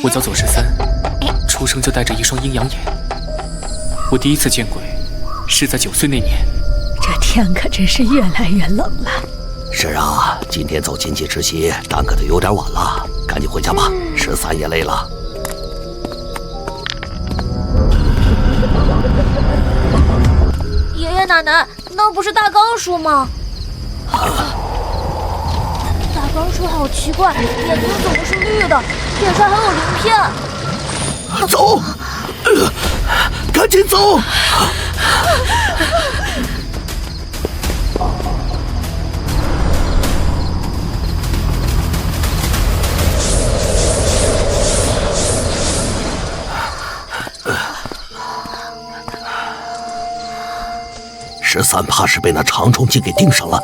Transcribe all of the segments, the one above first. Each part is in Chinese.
我叫左13，出生就带着一双阴阳眼。我第一次见鬼是在9岁那年。这天可真是越来越冷了。是啊，今天走亲戚吃席耽搁的有点晚了，赶紧回家吧，13也累了。爷爷奶奶，那不是大纲叔吗？大纲叔好奇怪，眼睛怎么是绿的？脸上还有鳞片。走，赶紧走！13怕是被那长虫精给盯上了，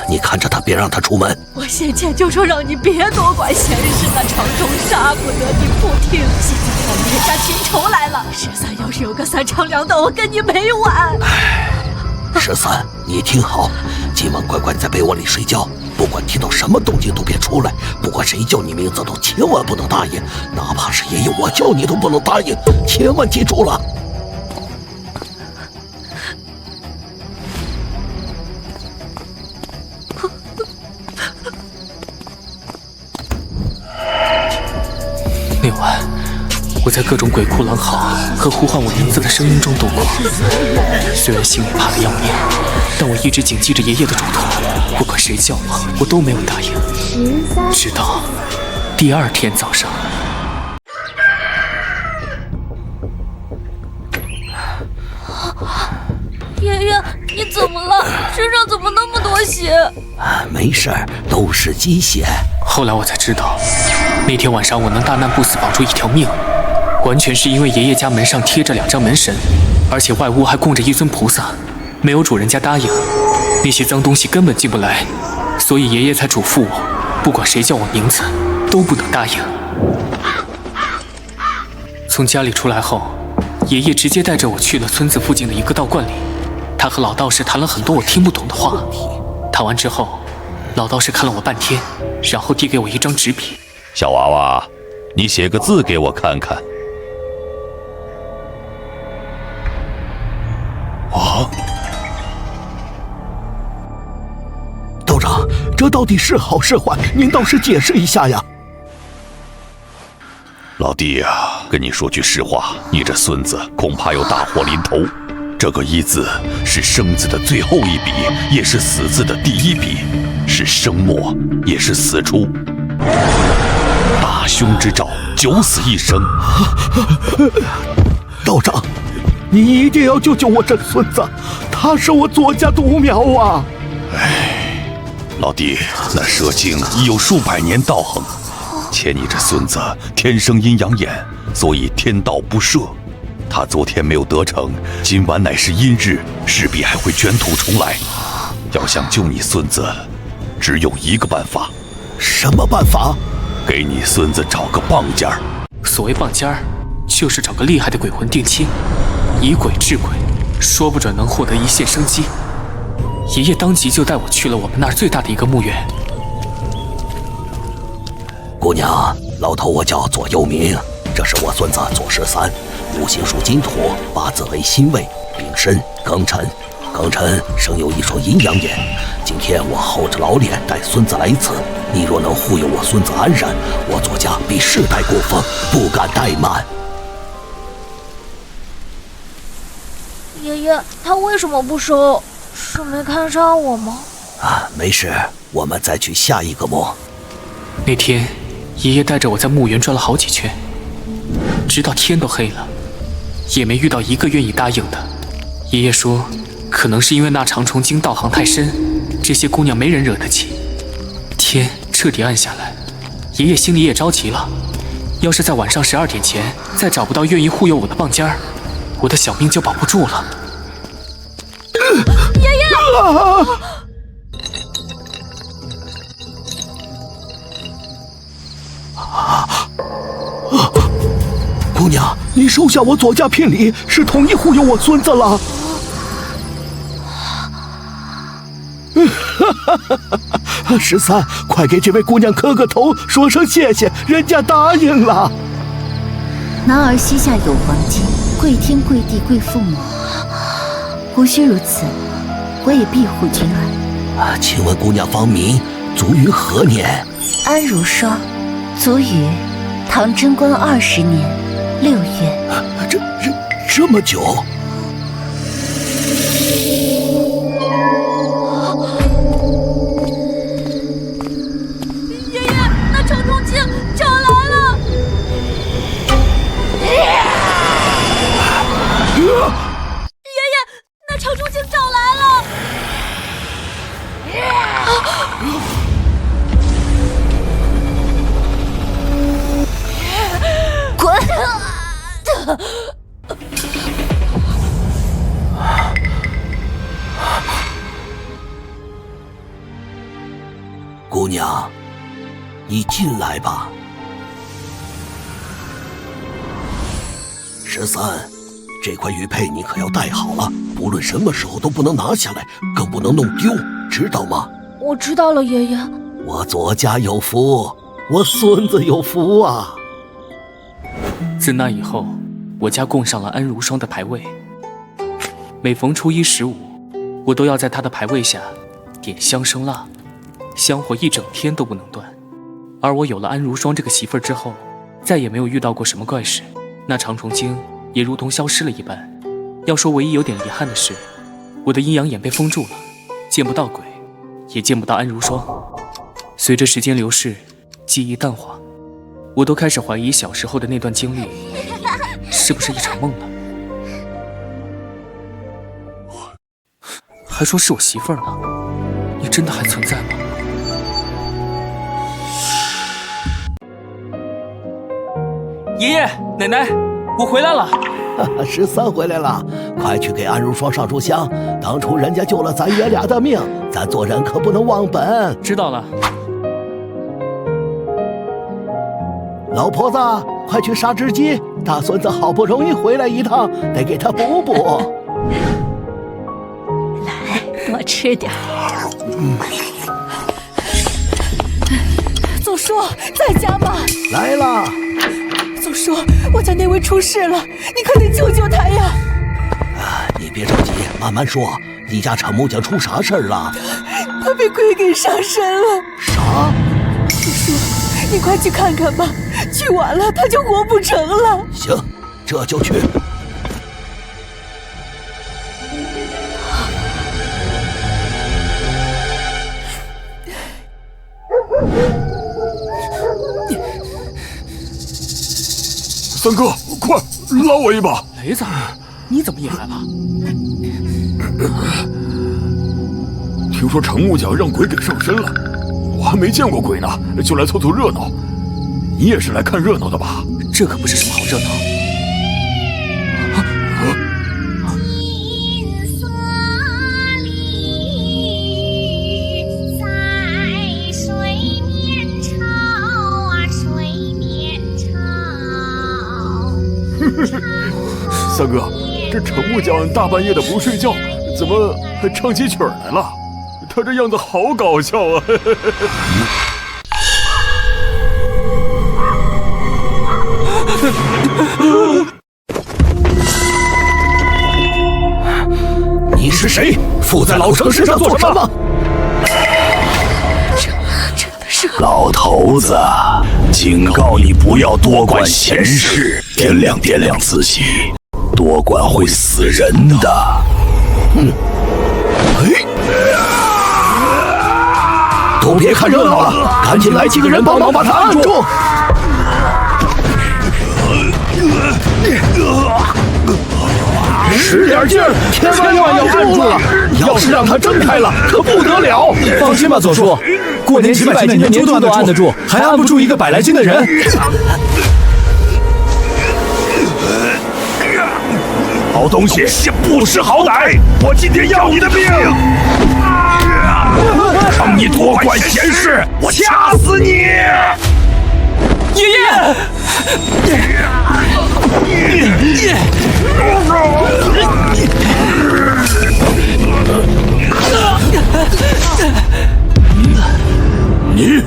你看着他，别让他出门。我先前就说让你别多管闲事，那长虫杀不得你不听。现在我们人家秦仇来了，13要是有个3长2短，我跟你没完。13，你听好，今晚乖乖在被窝里睡觉，不管听到什么动静都别出来，不管谁叫你名字都千万不能答应，哪怕是爷爷我叫你都不能答应，千万记住了。那晚，我在各种鬼哭狼嚎和呼唤我名字的声音中度过。虽然心里怕得要命，但我一直谨记着爷爷的嘱托，不管谁叫我都没有答应。直到第2天早上，爷爷，你怎么了？身上怎么那么多血？没事儿，都是鸡血。后来我才知道，那天晚上我能大难不死保住一条命，完全是因为爷爷家门上贴着2张门神，而且外屋还供着一尊菩萨，没有主人家答应，那些脏东西根本进不来，所以爷爷才嘱咐我，不管谁叫我名字，都不能答应。从家里出来后，爷爷直接带着我去了村子附近的一个道观里，他和老道士谈了很多我听不懂的话。谈完之后，老道士看了我半天，然后递给我一张纸笔。小娃娃，你写个字给我看看。道长，这到底是好是坏？您倒是解释一下呀！老弟呀，跟你说句实话，你这孙子恐怕有大祸临头。这个一字是生字的最后一笔，也是死字的第一笔，是生末，也是死出。大凶之兆，九死一生。道长，你一定要救救我这孙子，他是我左家独苗啊！老弟，那蛇精已有数百年道行，且你这孙子天生阴阳眼，所以天道不赦。他昨天没有得逞，今晚乃是阴日，势必还会卷土重来。要想救你孙子，只有一个办法。什么办法？给你孙子找个棒尖儿。所谓棒尖儿，就是找个厉害的鬼魂定亲，以鬼治鬼，说不准能获得一线生机。爷爷当即就带我去了我们那儿最大的一个墓园。姑娘，老头我叫左右明，这是我孙子左13，五行属金土，八字为辛未、丙申、庚辰。庚辰生有一双阴阳眼，今天我厚着老脸带孙子来此，你若能护佑我孙子安然，我左家必世代供奉，不敢怠慢。爷爷，他为什么不收？是没看上我吗？没事，我们再去下一个墓。那天，爷爷带着我在墓园转了好几圈，直到天都黑了，也没遇到一个愿意答应的。爷爷说，可能是因为那长虫精道行太深，这些姑娘没人惹得起。天彻底暗下来，爷爷心里也着急了。要是在晚上12点前再找不到愿意护佑我的棒尖儿，我的小命就保不住了。爷爷！姑娘，你收下我左家聘礼，是同意护佑我孙子了。13，快给这位姑娘磕个头，说声谢谢，人家答应了。男儿膝下有黄金，跪天跪地跪父母。无需如此，我也庇护君儿。请问姑娘芳名卒于何年？安如霜，卒于唐贞观20年6月。这么久？爷爷，那程仲卿找来了！爷爷，那程仲卿找来了！滚！姑娘，你进来吧。13，这块玉佩你可要戴好了，不论什么时候都不能拿下来，更不能弄丢，知道吗？我知道了，爷爷。我左家有福，我孙子有福啊！自那以后，我家供上了安如霜的牌位，每逢初1、15，我都要在她的牌位下点香生蜡，香火一整天都不能断。而我有了安如霜这个媳妇儿之后，再也没有遇到过什么怪事，那长虫精也如同消失了一般。要说唯一有点遗憾的是，我的阴阳眼被封住了，见不到鬼，也见不到安如霜。随着时间流逝，记忆淡化，我都开始怀疑小时候的那段经历是不是一场梦了。还说是我媳妇儿呢，你真的还存在吗？爷爷奶奶，我回来了。13回来了，快去给安如霜上炷香。当初人家救了咱爷俩的命，咱做人可不能忘本。知道了。老婆子，快去杀只鸡，大孙子好不容易回来一趟，得给他补补。来，多吃点。总叔，在家吗？来了。总叔，我家那位出事了，你可得救救他呀！你别着急，慢慢说。你家陈木匠出啥事儿了？他被鬼给上身了。啥？总叔，你快去看看吧，去晚了他就活不成了。行，这就去。三哥，快拉我一把！雷子，你怎么也来了？听说程木匠让鬼给上身了，我还没见过鬼呢，就来凑凑热闹。你也是来看热闹的吧？这可不是什么好热闹。三哥，这程木匠大半夜的不睡觉，怎么还唱起曲儿来了？他这样子好搞笑啊！你是谁？附在老程身上做什么？真的是老头子，警告你不要多管闲事，掂量掂量自己，多管会死人的。都别看热闹了，赶紧来几个人帮忙把他按住！使点劲儿，千万要按住了！要是让他睁开了，可不得了！放心吧，左叔，过年几百斤的年猪都按得住，还按不住一个100来斤的人。好东西，不识好歹！我今天要你的命！让你多管闲事，我掐死你！爷爷！你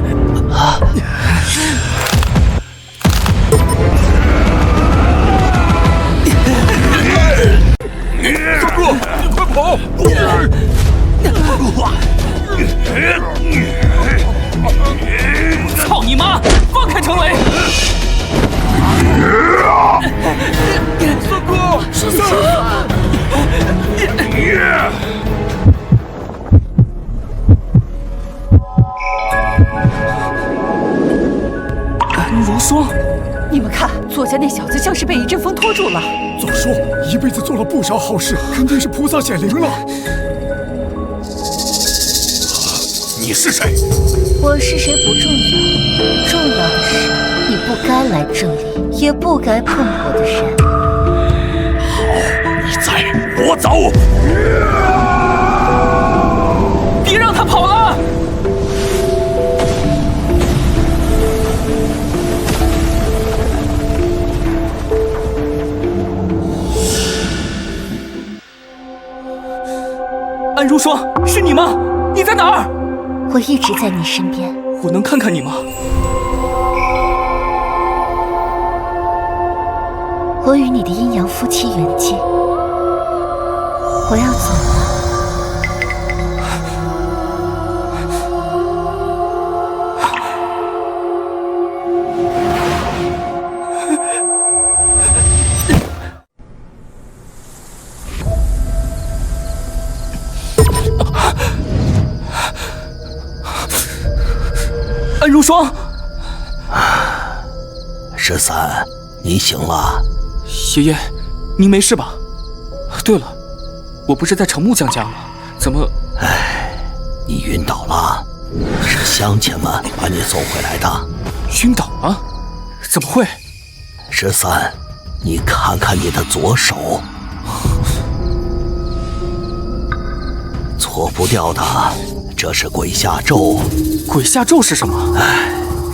操你妈！放开程雷！三哥，13！安如霜，你们看，左家那小子像是被一阵风拖住了。早说，一辈子做了不少好事，肯定是菩萨显灵了。你是谁？我是谁不重要，重要的是你不该来这里，也不该碰我的人。好，你在，我走。别让他跑了！安如霜，是你吗？你在哪儿？我一直在你身边。我能看看你吗？我与你的阴阳夫妻缘尽，我要走了。安如霜，13，你醒了？爷爷，您没事吧？对了，我不是在程木匠家吗？怎么……你晕倒了，是乡亲们把你送回来的。晕倒了？怎么会？13，你看看你的左手，搓不掉的，这是鬼下咒。鬼下咒是什么？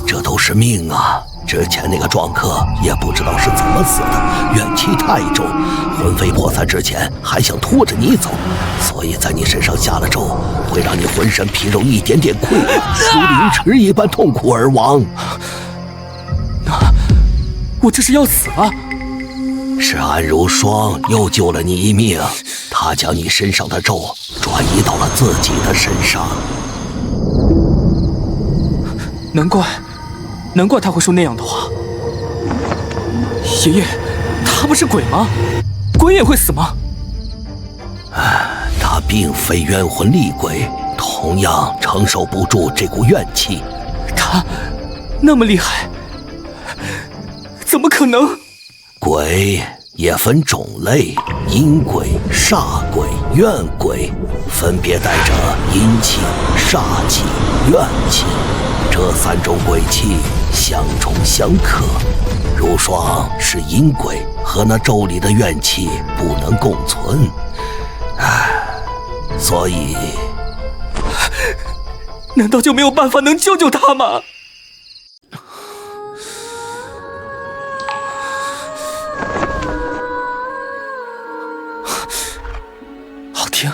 这都是命啊！之前那个撞客也不知道是怎么死的，怨气太重，魂飞魄散之前还想拖着你走，所以在你身上下了咒，会让你浑身皮肉一点点溃烂，如凌迟一般痛苦而亡。我这是要死了！是安如霜又救了你一命，他将你身上的咒转移到了自己的身上。难怪他会说那样的话。爷爷，他不是鬼吗？鬼也会死吗？他并非冤魂厉鬼，同样承受不住这股怨气。他那么厉害，怎么可能？鬼也分种类，阴鬼、煞鬼、怨鬼，分别带着阴气、煞气、怨气。这3种鬼气相冲相克，如霜是阴鬼，和那咒里的怨气不能共存，所以，难道就没有办法能救救他吗？好听。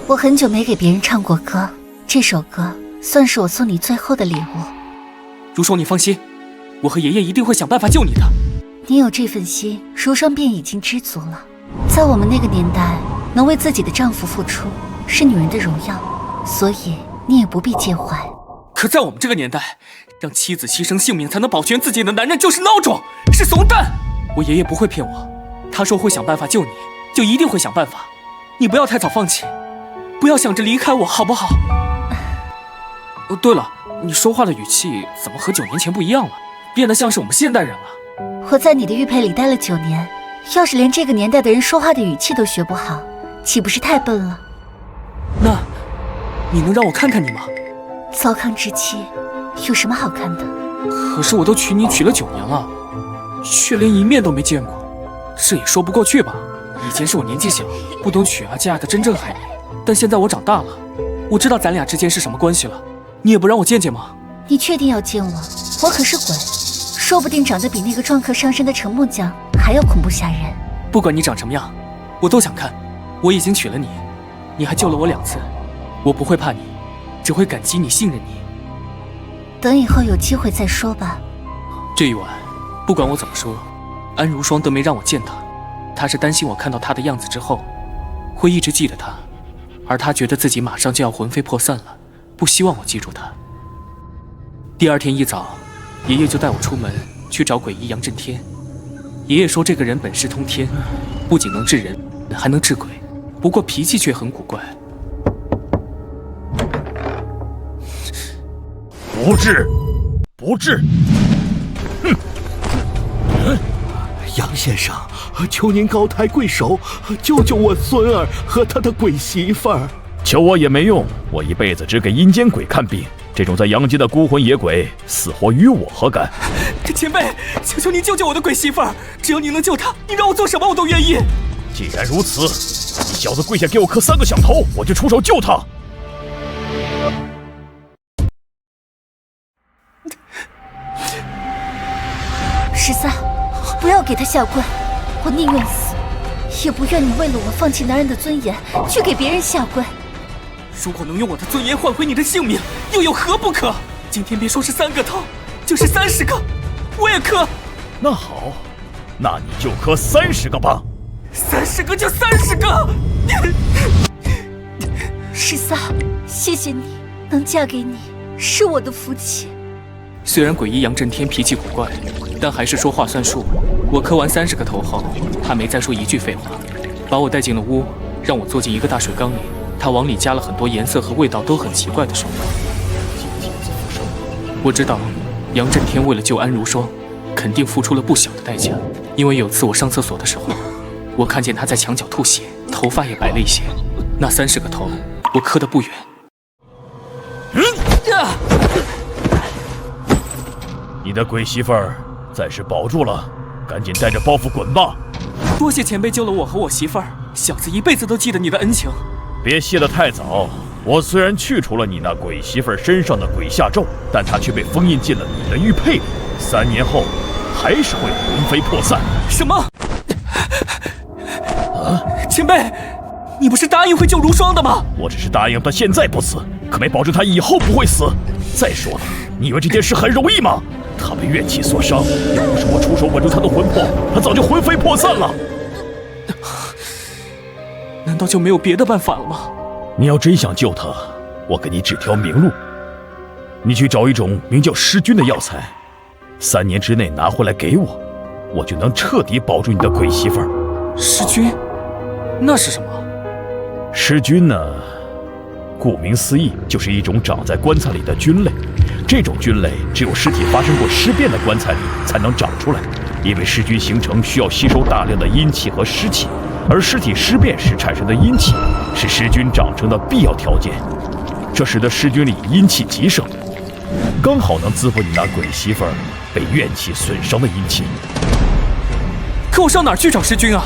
我很久没给别人唱过歌。这首歌算是我送你最后的礼物。如霜，你放心，我和爷爷一定会想办法救你的。你有这份心，如霜便已经知足了。在我们那个年代，能为自己的丈夫付出是女人的荣耀，所以你也不必介怀。可在我们这个年代，让妻子牺牲性命才能保全自己的男人就是孬种，是怂蛋。我爷爷不会骗我，他说会想办法救你，就一定会想办法。你不要太早放弃，不要想着离开我，好不好？对了，你说话的语气怎么和9年前不一样了？变得像是我们现代人了。我在你的玉佩里待了9年，要是连这个年代的人说话的语气都学不好，岂不是太笨了？那，你能让我看看你吗？糟糠之妻，有什么好看的？可是我都娶你娶了9年了，却连一面都没见过，这也说不过去吧？以前是我年纪小，不懂娶啊嫁的真正含义，但现在我长大了，我知道咱俩之间是什么关系了。你也不让我见见吗？你确定要见我？我可是鬼，说不定长得比那个撞客上身的程木匠还要恐怖吓人。不管你长什么样，我都想看。我已经娶了你，你还救了我2次，我不会怕你，只会感激你信任你。等以后有机会再说吧。这一晚，不管我怎么说，安如霜都没让我见他。他是担心我看到他的样子之后，会一直记得他，而他觉得自己马上就要魂飞魄散了，不希望我记住他。第二天一早，爷爷就带我出门去找鬼医杨震天。爷爷说这个人本事通天，不仅能治人，还能治鬼，不过脾气却很古怪。不治，不治！哼！杨先生，求您高抬贵手，救救我孙儿和他的鬼媳妇儿。求我也没用，我一辈子只给阴间鬼看病，这种在阳间的孤魂野鬼，死活与我何干？前辈，求求您救救我的鬼媳妇儿！只要你能救她，你让我做什么我都愿意。既然如此，你小子跪下给我磕3个响头，我就出手救他。13，不要给他下跪，我宁愿死，也不愿你为了我放弃男人的尊严，去给别人下跪。如果能用我的尊严换回你的性命，又有何不可？今天别说是3个头，就是30个，我也磕。那好，那你就磕30个吧。30个就30个。13，谢谢你，能嫁给你是我的福气。虽然鬼医杨震天脾气古怪，但还是说话算数。我磕完30个头后，他没再说一句废话，把我带进了屋，让我坐进一个大水缸里。他往里加了很多颜色和味道都很奇怪的水。我知道，杨震天为了救安如霜，肯定付出了不小的代价。因为有次我上厕所的时候，我看见他在墙角吐血，头发也白了一些。那30个头，我磕得不远。你的鬼媳妇儿暂时保住了，赶紧带着包袱滚吧。多谢前辈救了我和我媳妇儿，小子一辈子都记得你的恩情。别谢得太早，我虽然去除了你那鬼媳妇儿身上的鬼下咒，但她却被封印进了你的玉佩里，3年后还是会魂飞魄散。什么？前辈，你不是答应会救如霜的吗？我只是答应她现在不死，可没保证她以后不会死。再说了，你以为这件事很容易吗？她被怨气所伤，要不是我出手稳住她的魂魄，她早就魂飞魄散了。难道就没有别的办法了吗？你要真想救她，我给你指条明路。你去找一种名叫尸菌的药材，3年之内拿回来给我，我就能彻底保住你的鬼媳妇儿。尸菌？那是什么？尸菌呢，顾名思义，就是一种长在棺材里的菌类。这种菌类只有尸体发生过尸变的棺材里才能长出来，因为尸菌形成需要吸收大量的阴气和湿气，而尸体尸变时产生的阴气是尸菌长成的必要条件，这使得尸菌里阴气极盛，刚好能滋补你那鬼媳妇儿被怨气损伤的阴气。可我上哪儿去找尸菌啊？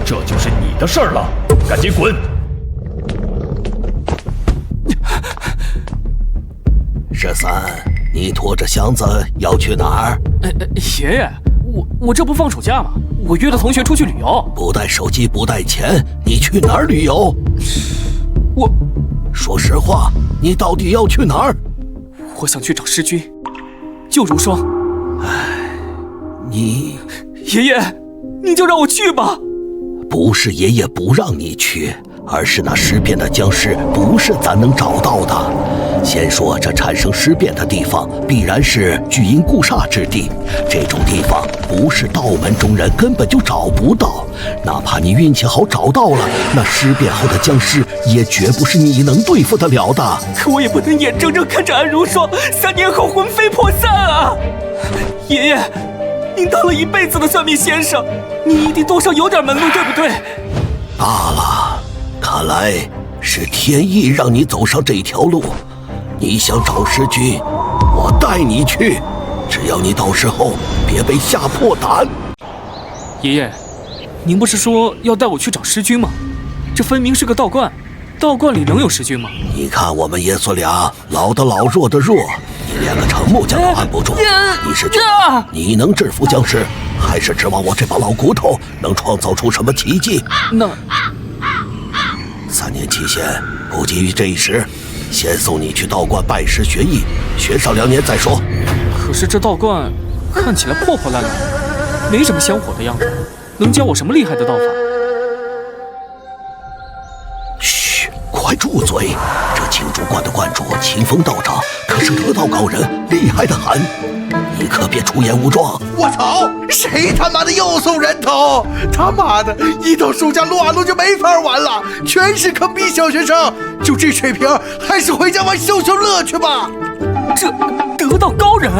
这就是你的事儿了，赶紧滚！13，你拖着箱子要去哪儿？爷爷，我这不放暑假吗？我约了同学出去旅游。不带手机，不带钱，你去哪儿旅游？我说实话，你到底要去哪儿？我想去找尸君，救如霜。你爷爷，你就让我去吧。不是爷爷不让你去，而是那尸变的僵尸不是咱能找到的。先说这产生尸变的地方必然是巨阴固煞之地，这种地方不是道门中人根本就找不到。哪怕你运气好找到了，那尸变后的僵尸也绝不是你能对付得了的。可我也不能眼睁睁看着安如霜3年后魂飞魄散啊！爷爷，您当了一辈子的算命先生，你一定多少有点门路，对不对？罢了，看来是天意让你走上这条路。你想找尸君，我带你去，只要你到时候别被吓破胆。爷爷，您不是说要带我去找尸君吗？这分明是个道观，道观里能有尸君吗？你看我们爷孙俩老的老弱的弱，你连个程木匠都按不住，你是觉得你能制服僵尸，还是指望我这把老骨头能创造出什么奇迹？那3年期限，不急于这一时，先送你去道观拜师学艺，学上2年再说。可是这道观看起来破破烂烂，没什么香火的样子，能教我什么厉害的道法？住嘴！这青竹观的观主清风道长可是得道高人，厉害的很，你可别出言无状。我操！谁他妈的又送人头？他妈的，一到暑假撸啊撸就没法玩了，全是坑逼小学生。就这水平，还是回家玩消消乐去吧。这得道高人？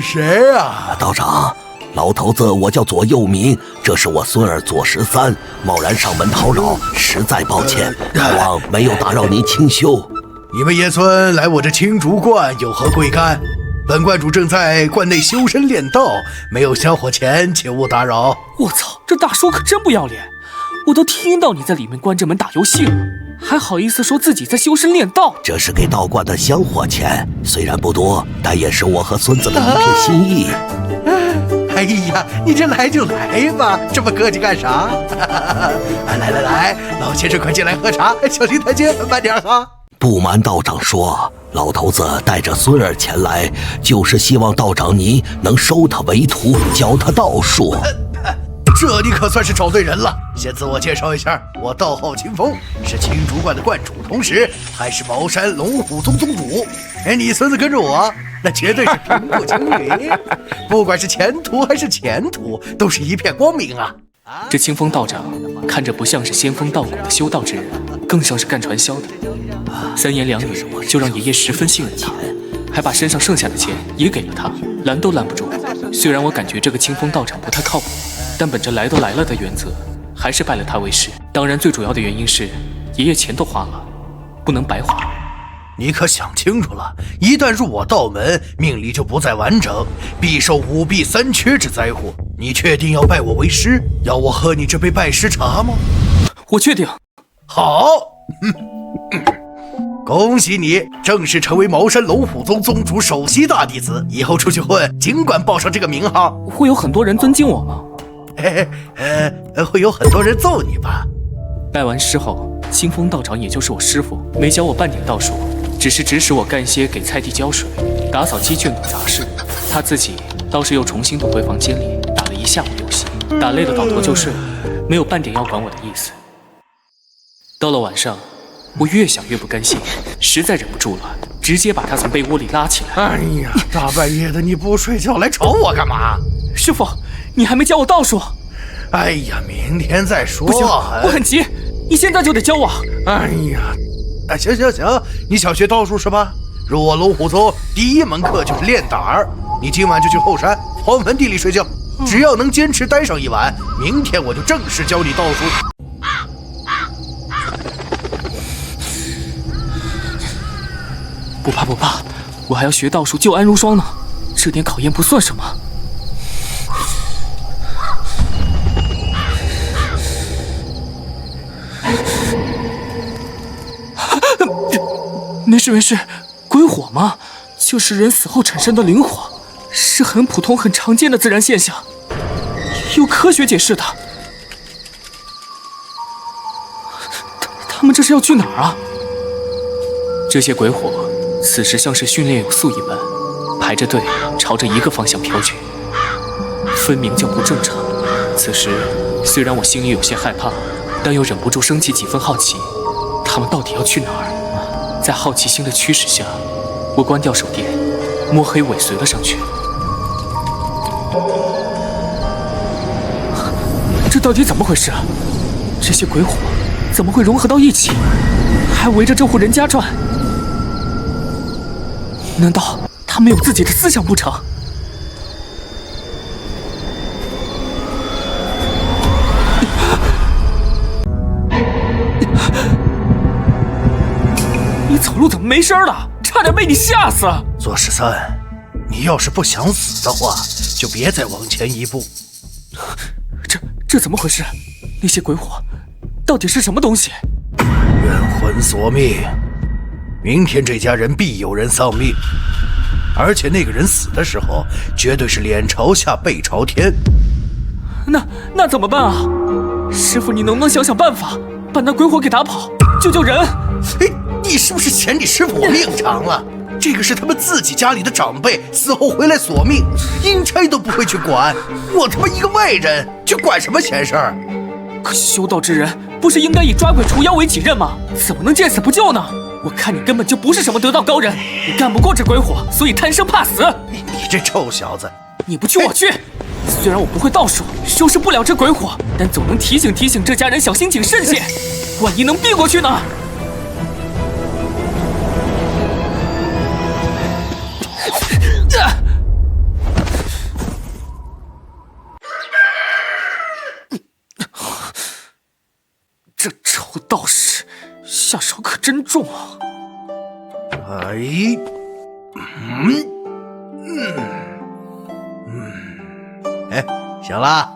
谁啊？道长，老头子，我叫左右民，这是我孙儿左13，贸然上门讨扰，实在抱歉，盼望没有打扰您清修。你们爷孙来我这青竹观有何贵干？本观主正在观内修身练道，没有香火钱，切勿打扰。我操，这大叔可真不要脸！我都听到你在里面关着门打游戏了，还好意思说自己在修身练道？这是给道观的香火钱，虽然不多，但也是我和孙子的一片心意。哎呀，你这来就来吧，这么客气干啥？来，老先生快进来喝茶，小心台阶，慢点哈。不瞒道长说，老头子带着孙儿前来，就是希望道长您能收他为徒，教他道术。这你可算是找对人了。先自我介绍一下，我道号清风，是青竹观的观主，同时还是茅山龙虎宗宗主。你孙子跟着我，那绝对是平步青云，不管是前途还是前途，都是一片光明啊！这清风道长看着不像是仙风道骨的修道之人，更像是干传销的。三言两语就让爷爷十分信任他，还把身上剩下的钱也给了他，拦都拦不住。虽然我感觉这个清风道长不太靠谱，但本着来都来了的原则，还是拜了他为师。当然，最主要的原因是爷爷钱都花了，不能白花。你可想清楚了，一旦入我道门，命力就不再完整，必受五弊三缺之灾祸。你确定要拜我为师，要我喝你这杯拜师茶吗？我确定。好，恭喜你正式成为茅山龙虎宗宗主首席大弟子，以后出去混，尽管报上这个名号。会有很多人尊敬我吗？会有很多人揍你吧。拜完师后，清风道长也就是我师傅，没教我半点道术，只是指使我干些给菜地浇水、打扫鸡圈等杂事。他自己倒是又重新躲回房间里打了一下午游戏，打累了倒头就睡，没有半点要管我的意思。到了晚上，我越想越不甘心，实在忍不住了，直接把他从被窝里拉起来。哎呀，大半夜的你不睡觉来吵我干嘛？师傅，你还没教我道术。哎呀，明天再说。不行，我很急，你现在就得教我。哎呀，行，你想学道术是吧？入我龙虎宗第一门课就是练胆儿，你今晚就去后山荒坟地里睡觉，只要能坚持待上一晚，明天我就正式教你道术。不怕，我还要学道术救安如霜呢，这点考验不算什么。没事，鬼火嘛，就是人死后产生的灵火，是很普通、很常见的自然现象，有科学解释的。他们这是要去哪儿啊？这些鬼火此时像是训练有素一般，排着队朝着一个方向飘去，分明就不正常。此时虽然我心里有些害怕，但又忍不住升起几分好奇，他们到底要去哪儿？在好奇心的驱使下，我关掉手电，摸黑尾随了上去。这到底怎么回事啊？这些鬼火怎么会融合到一起，还围着这户人家转？难道他们有自己的思想不成？你走路怎么没声了？差点被你吓死！左13，你要是不想死的话，就别再往前一步。这怎么回事？那些鬼火到底是什么东西？冤魂索命，明天这家人必有人丧命，而且那个人死的时候，绝对是脸朝下背朝天。那怎么办啊？师傅，你能不能想想办法，把那鬼火给打跑，救人？你是不是嫌你师傅我命长了？这个是他们自己家里的长辈死后回来索命，阴差都不会去管，我他妈一个外人去管什么闲事儿？可修道之人不是应该以抓鬼除妖为己任吗？怎么能见死不救呢？我看你根本就不是什么得道高人，你干不过这鬼火，所以贪生怕死。你这臭小子！你不去我去。虽然我不会道术，收拾不了这鬼火，但总能提醒提醒这家人小心谨慎些，万一能避过去呢？这臭道士下手可真重啊！哎，行了。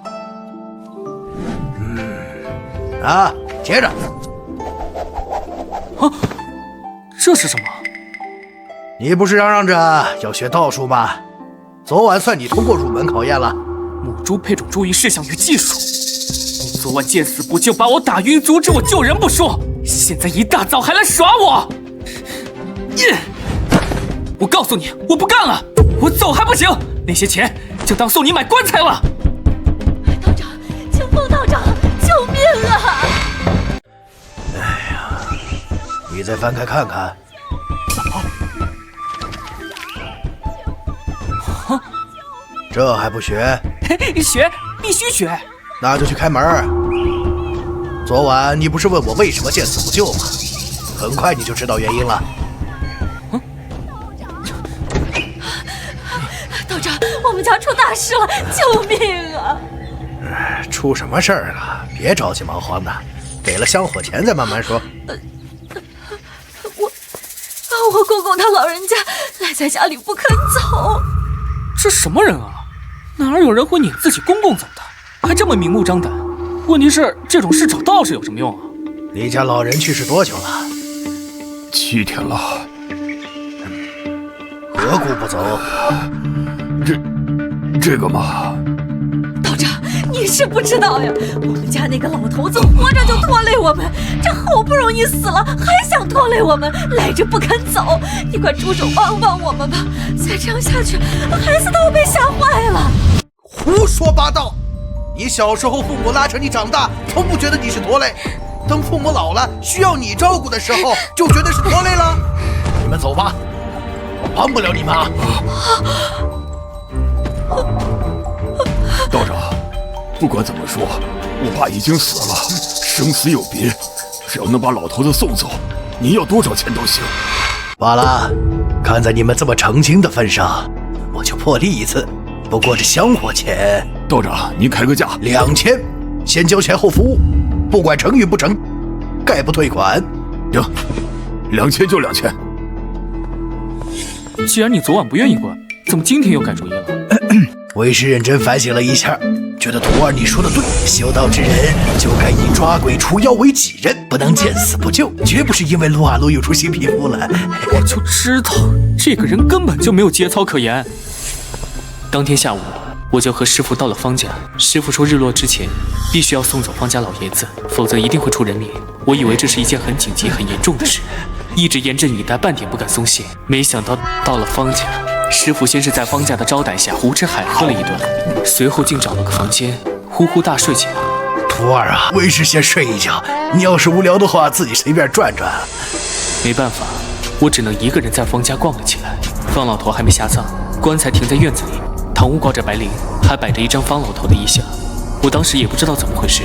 接着。啊，这是什么？你不是嚷嚷着要学道术吗？昨晚算你通过入门考验了。母猪配种注意事项与技术。你昨晚见死不救，把我打晕，阻止我救人不说，现在一大早还来耍我！我告诉你，我不干了，我走还不行，那些钱就当送你买棺材了。道长，清风道长，救命啊！哎呀，你再翻开看看。这还不学？学，必须学。那就去开门。昨晚你不是问我为什么见死不救吗？很快你就知道原因了。道长，我们家出大事了，救命啊！出什么事儿了？别着急忙慌的，给了香火钱再慢慢说。我公公他老人家赖在家里不肯走。这什么人啊？哪有人会撵自己公公走的？还这么明目张胆？问题是这种事找道士有什么用啊？你家老人去世多久了？7天了。何故不走？这个嘛，道长，你是不知道呀，我们家那个老头子活着就拖累我们，这好不容易死了还想拖累我们，赖着不肯走。你快出手帮帮我们吧，再这样下去，孩子都被吓坏了。胡说八道！你小时候父母拉扯你长大，从不觉得你是拖累，等父母老了需要你照顾的时候，就觉得是拖累了。你们走吧，我帮不了你们啊。道长，不管怎么说，我爸已经死了，生死有别，只要能把老头子送走，您要多少钱都行。罢了，看在你们这么诚心的份上，我就破例一次。不过这香火钱，道长您开个价，2000，先交钱后付物，不管成与不成，概不退款。行，2000就2000。既然你昨晚不愿意关，怎么今天又改主意了？为师认真反省了一下，觉得徒儿你说的对，修道之人就该以抓鬼除妖为己任，不能见死不救，绝不是因为撸啊撸又出新皮肤了。我就知道这个人根本就没有节操可言。当天下午，我就和师傅到了方家。师傅说日落之前必须要送走方家老爷子，否则一定会出人命。我以为这是一件很紧急很严重的事，一直严阵以待，半点不敢松懈。没想到到了方家，师傅先是在方家的招待下胡吃海喝了一顿，随后竟找了个房间呼呼大睡起来。徒儿啊，为师先睡一觉，你要是无聊的话，自己随便转转。没办法，我只能一个人在方家逛了起来。方老头还没下葬，棺材停在院子里，堂屋挂着白绫，还摆着一张方老头的遗像。我当时也不知道怎么回事，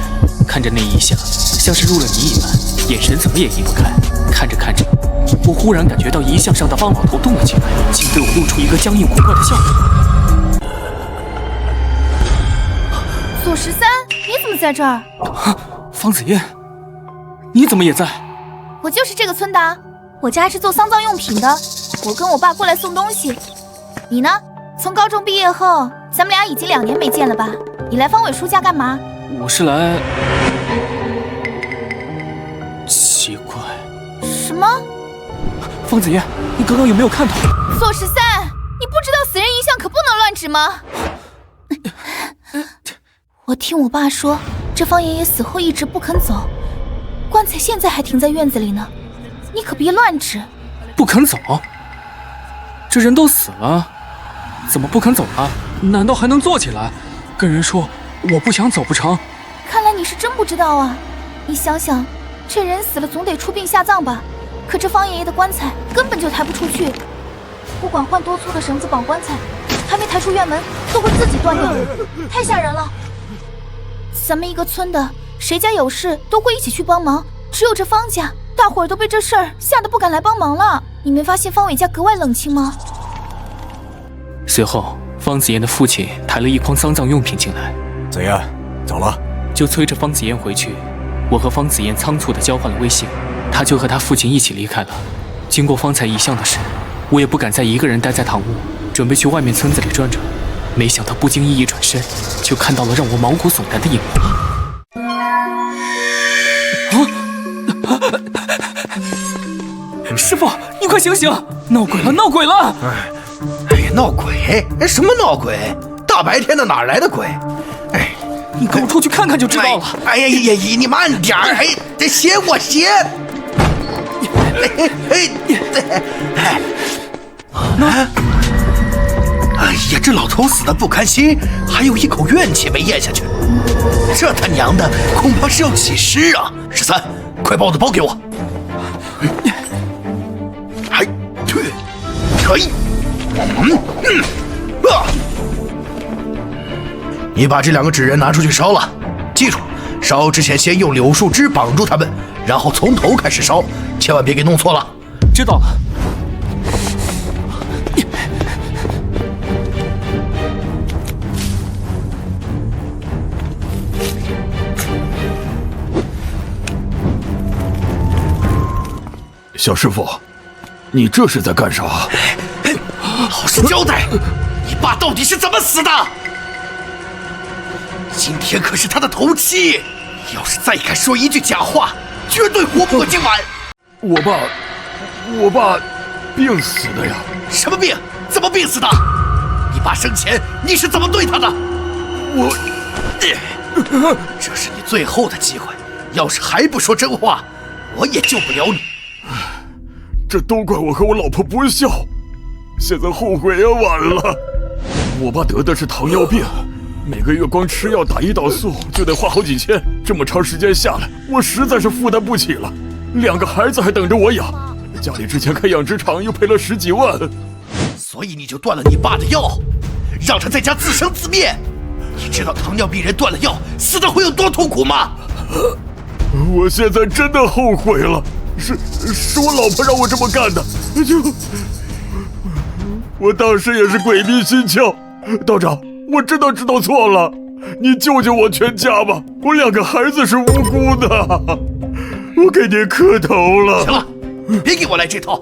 看着那遗像像是入了迷一般，眼神怎么也移不开。看着看着，我忽然感觉到遗像上的方老头动了起来，竟对我露出一个僵硬古怪的笑容。左13，你怎么在这儿？方子夜，你怎么也在？我就是这个村的，我家是做丧葬用品的，我跟我爸过来送东西。你呢？从高中毕业后，咱们俩已经2年没见了吧？你来方伟叔家干嘛？我是来……奇怪。什么？方子夜，你刚刚有没有看到？左13，你不知道死人遗像可不能乱指吗？我听我爸说，这方爷爷死后一直不肯走，棺材现在还停在院子里呢，你可别乱指。不肯走？这人都死了，怎么不肯走了？难道还能坐起来跟人说我不想走不成？看来你你是真不知道啊！你想想，这人死了总得出殡下葬吧？可这方爷爷的棺材根本就抬不出去，不管换多粗的绳子绑棺材，还没抬出院门都会自己断掉，太吓人了。咱们一个村的，谁家有事都会一起去帮忙，只有这方家，大伙儿都被这事儿吓得不敢来帮忙了。你没发现方伟家格外冷清吗？随后，方子妍的父亲抬了一筐丧葬用品进来。子妍，走了。就催着方子妍回去。我和方子妍仓促地交换了微信，他就和他父亲一起离开了。经过方才遗像的事，我也不敢再一个人待在堂屋，准备去外面村子里转转。没想到不经意一转身，就看到了让我毛骨悚然的一幕。师傅，你快醒醒！闹鬼了，闹鬼了！哎呀，闹鬼？哎，什么闹鬼？大白天的哪来的鬼？哎，你跟我出去看看就知道了。哎呀呀，你慢点儿！哎，这鞋我鞋。哎呀，这老头死得不甘心，还有一口怨气没咽下去。这他娘的，恐怕是要起尸啊！13，快把我的包给我。你把这2个纸人拿出去烧了，记住，烧之前先用柳树枝绑住他们，然后从头开始烧，千万别给弄错了。知道了。小师傅，你这是在干啥？老实交代，你爸到底是怎么死的？今天可是他的头七，要是再敢说一句假话，绝对活不过今晚。我爸病死的呀。什么病？怎么病死的？你爸生前你是怎么对他的？这是你最后的机会，要是还不说真话，我也救不了你。这都怪我和我老婆不孝，现在后悔也晚了。我爸得的是糖尿病，每个月光吃药打胰岛素就得花好几千，这么长时间下来，我实在是负担不起了。2个孩子还等着我养，家里之前开养殖场又赔了10几万，所以你就断了你爸的药，让他在家自生自灭。你知道糖尿病人断了药死的会有多痛苦吗？我现在真的后悔了，是我老婆让我这么干的，我当时也是鬼迷心窍。道长，我真的知道错了，你救救我全家吧，我2个孩子是无辜的，我给您磕头了。行了，别给我来这套，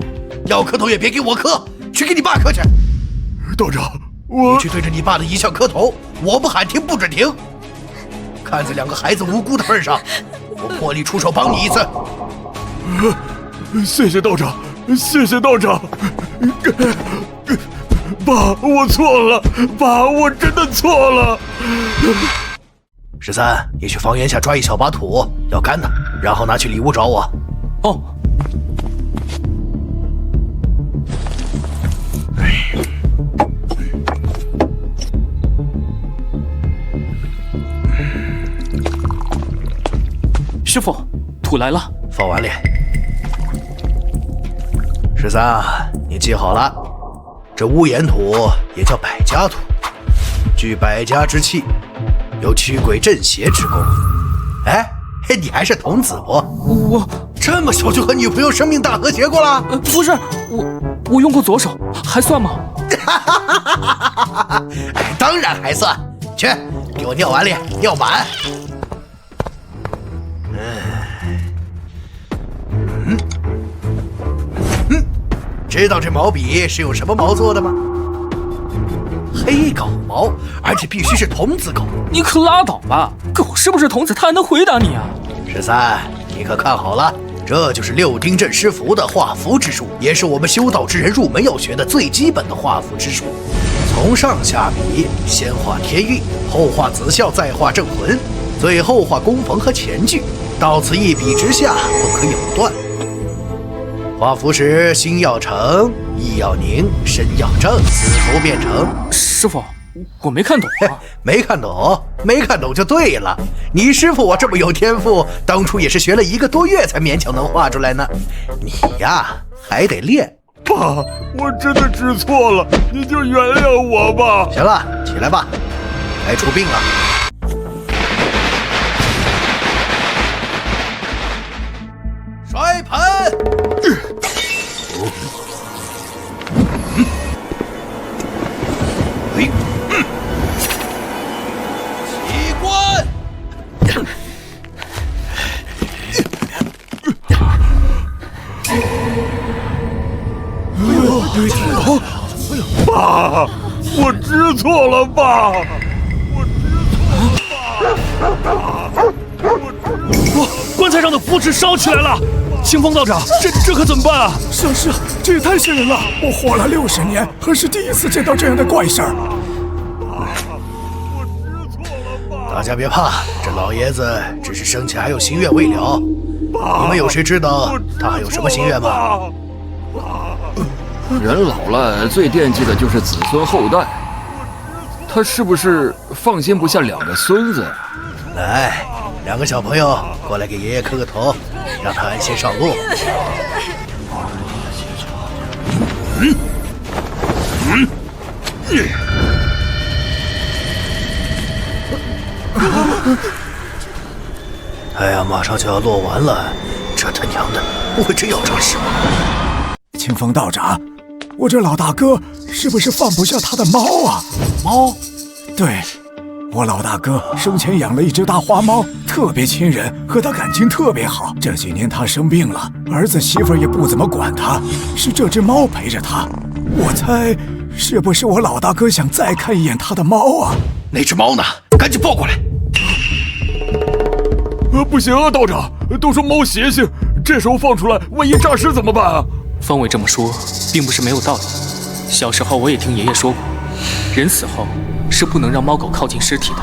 要磕头也别给我磕，去给你爸磕去。道长，你去对着你爸的遗像磕头，我不喊停不准停。看在2个孩子无辜的份上，我破例出手帮你一次。谢谢道长，谢谢道长。爸，我错了，爸，我真的错了。13，你去房檐下抓一小把土，要干的，然后拿去里屋找我。哦。师傅，土来了，放碗里。13，你记好了，这屋檐土也叫百家土，聚百家之气，有驱鬼镇邪之功。哎，你还是童子不？我这么小就和女朋友生命大和谐过了？不是，我用过左手，还算吗？当然还算。去，给我尿碗里尿满。知道这毛笔是用什么毛做的吗？黑狗毛，而且必须是童子狗。你可拉倒吧，狗是不是童子，他还能回答你啊？13，你可看好了，这就是6丁镇尸符的画符之术，也是我们修道之人入门要学的最基本的画符之术。从上下笔，先画天运，后画子孝，再画正魂，最后画弓缝和前句，到此一笔之下，不可有断。画符时，心要诚，意要宁，身要正，此符便成。师傅，我没看懂啊。没看懂，没看懂就对了。你师傅我这么有天赋，当初也是学了1个多月才勉强能画出来呢。你呀，还得练。爸，我真的知错了，你就原谅我吧。行了，起来吧，该出殡了。摔盆。起棺。爸，我知错了，爸，棺材上的符纸烧起来了！清风道长，这可怎么办啊？是啊，这也太瘆人了！我活了60年，还是第一次见到这样的怪事儿。大家别怕，这老爷子只是生前还有心愿未了。你们有谁知道他还有什么心愿吗？人老了，最惦记的就是子孙后代。他是不是放心不下2个孙子呀？来，2个小朋友过来给爷爷磕个头，让他安心上路。太阳马上就要落完了，这他娘的，不会真要出事吗？清风道长，我这老大哥是不是放不下他的猫啊？猫？对，我老大哥生前养了一只大花猫，特别亲人，和他感情特别好。这几年他生病了，儿子媳妇也不怎么管他，是这只猫陪着他。我猜，是不是我老大哥想再看一眼他的猫啊？那只猫呢？赶紧抱过来！不行啊，道长，都说猫邪性，这时候放出来，万一诈尸怎么办啊？方伟这么说，并不是没有道理。小时候我也听爷爷说过，人死后是不能让猫狗靠近尸体的。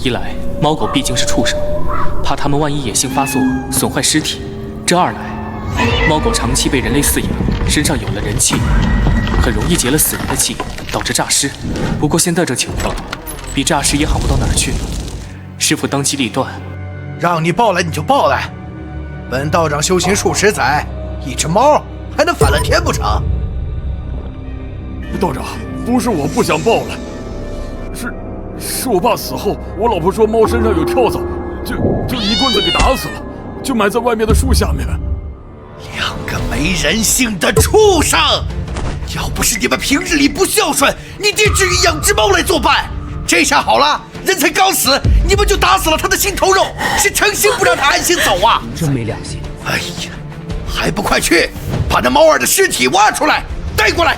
一来，猫狗毕竟是畜生，怕它们万一野性发作，损坏尸体；这二来，猫狗长期被人类饲养，身上有了人气，很容易结了死人的气，导致诈尸。不过现在这情况，比诈尸也好不到哪儿去。师傅当机立断，让你报来你就报来。本道长修行数十载，一只猫还能反了天不成？道长，不是我不想报来，是我爸死后，我老婆说猫身上有跳蚤，就一棍子给打死了，就埋在外面的树下面。2个没人性的畜生！要不是你们平日里不孝顺，你爹至于养只猫来作伴？这下好了，人才刚死，你们就打死了他的心头肉，是诚心不让他安心走啊！真没良心！哎呀，还不快去把那猫儿的尸体挖出来，带过来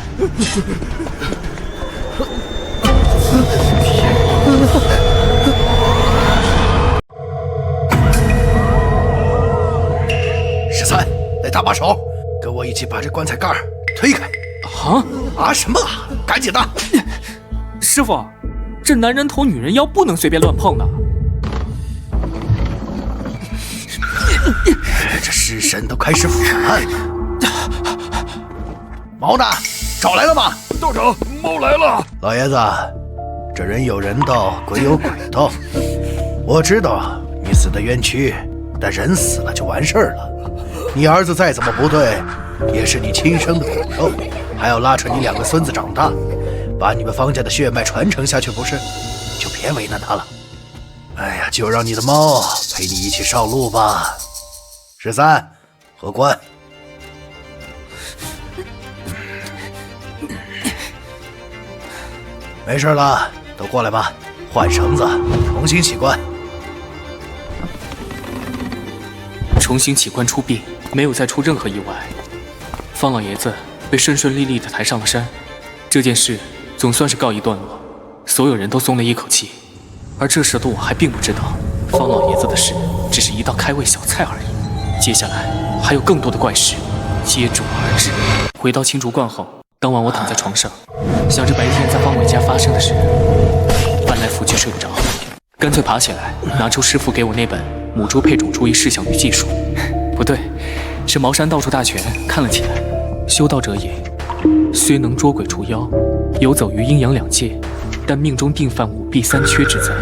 ！13，来搭把手，跟我一起把这棺材盖推开。啊什么啊！赶紧的！师傅，这男人头女人腰不能随便乱碰的。这尸身都开始腐烂了。猫呢？找来了吗？道长，猫来了。老爷子，这人有人道，鬼有鬼道。我知道你死的冤屈，但人死了就完事儿了。你儿子再怎么不对，也是你亲生的骨肉，还要拉扯你2个孙子长大，把你们方家的血脉传承下去，不是？就别为难他了。哎呀，就让你的猫陪你一起上路吧。13，合棺。没事了，都过来吧，换绳子，重新起棺。重新起棺出殡，没有再出任何意外。方老爷子被顺顺利利地抬上了山，这件事总算是告一段落，所有人都松了一口气。而这时的我还并不知道，方老爷子的事只是一道开胃小菜而已，接下来还有更多的怪事接踵而至。回到青竹观后，当晚我躺在床上，想着白天在方伟家发生的事，翻来覆去睡不着，干脆爬起来，拿出师傅给我那本《母猪配种注意事项与技术》，不对，是茅山道术大全，看了起来。修道者也，虽能捉鬼除妖，游走于阴阳两界，但命中定犯五弊三缺之灾。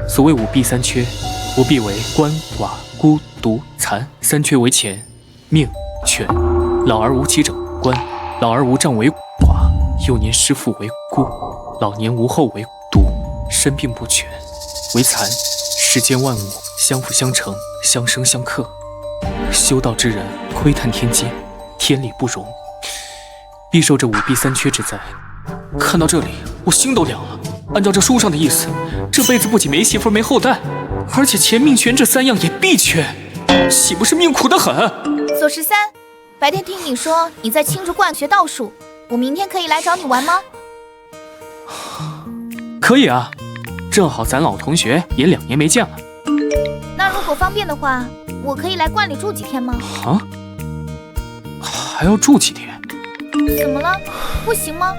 所谓五弊三缺，五弊为鳏、寡、孤、独、残，三缺为钱、命、权。老而无妻者鳏，老而无丈为寡，幼年失父为孤，老年无后为独，身病不全为残。世间万物相辅相成，相生相克。修道之人窥探天机，天理不容，必受这五弊三缺之灾。看到这里，我心都凉了。按照这书上的意思，这辈子不仅没媳妇没后代，而且钱命权这三样也必缺，岂不是命苦得很？左13，白天听你说你在青竹观学道术，我明天可以来找你玩吗？可以啊，正好咱老同学也2年没见了。那如果方便的话，我可以来观里住几天吗？啊？还要住几天？怎么了？不行吗？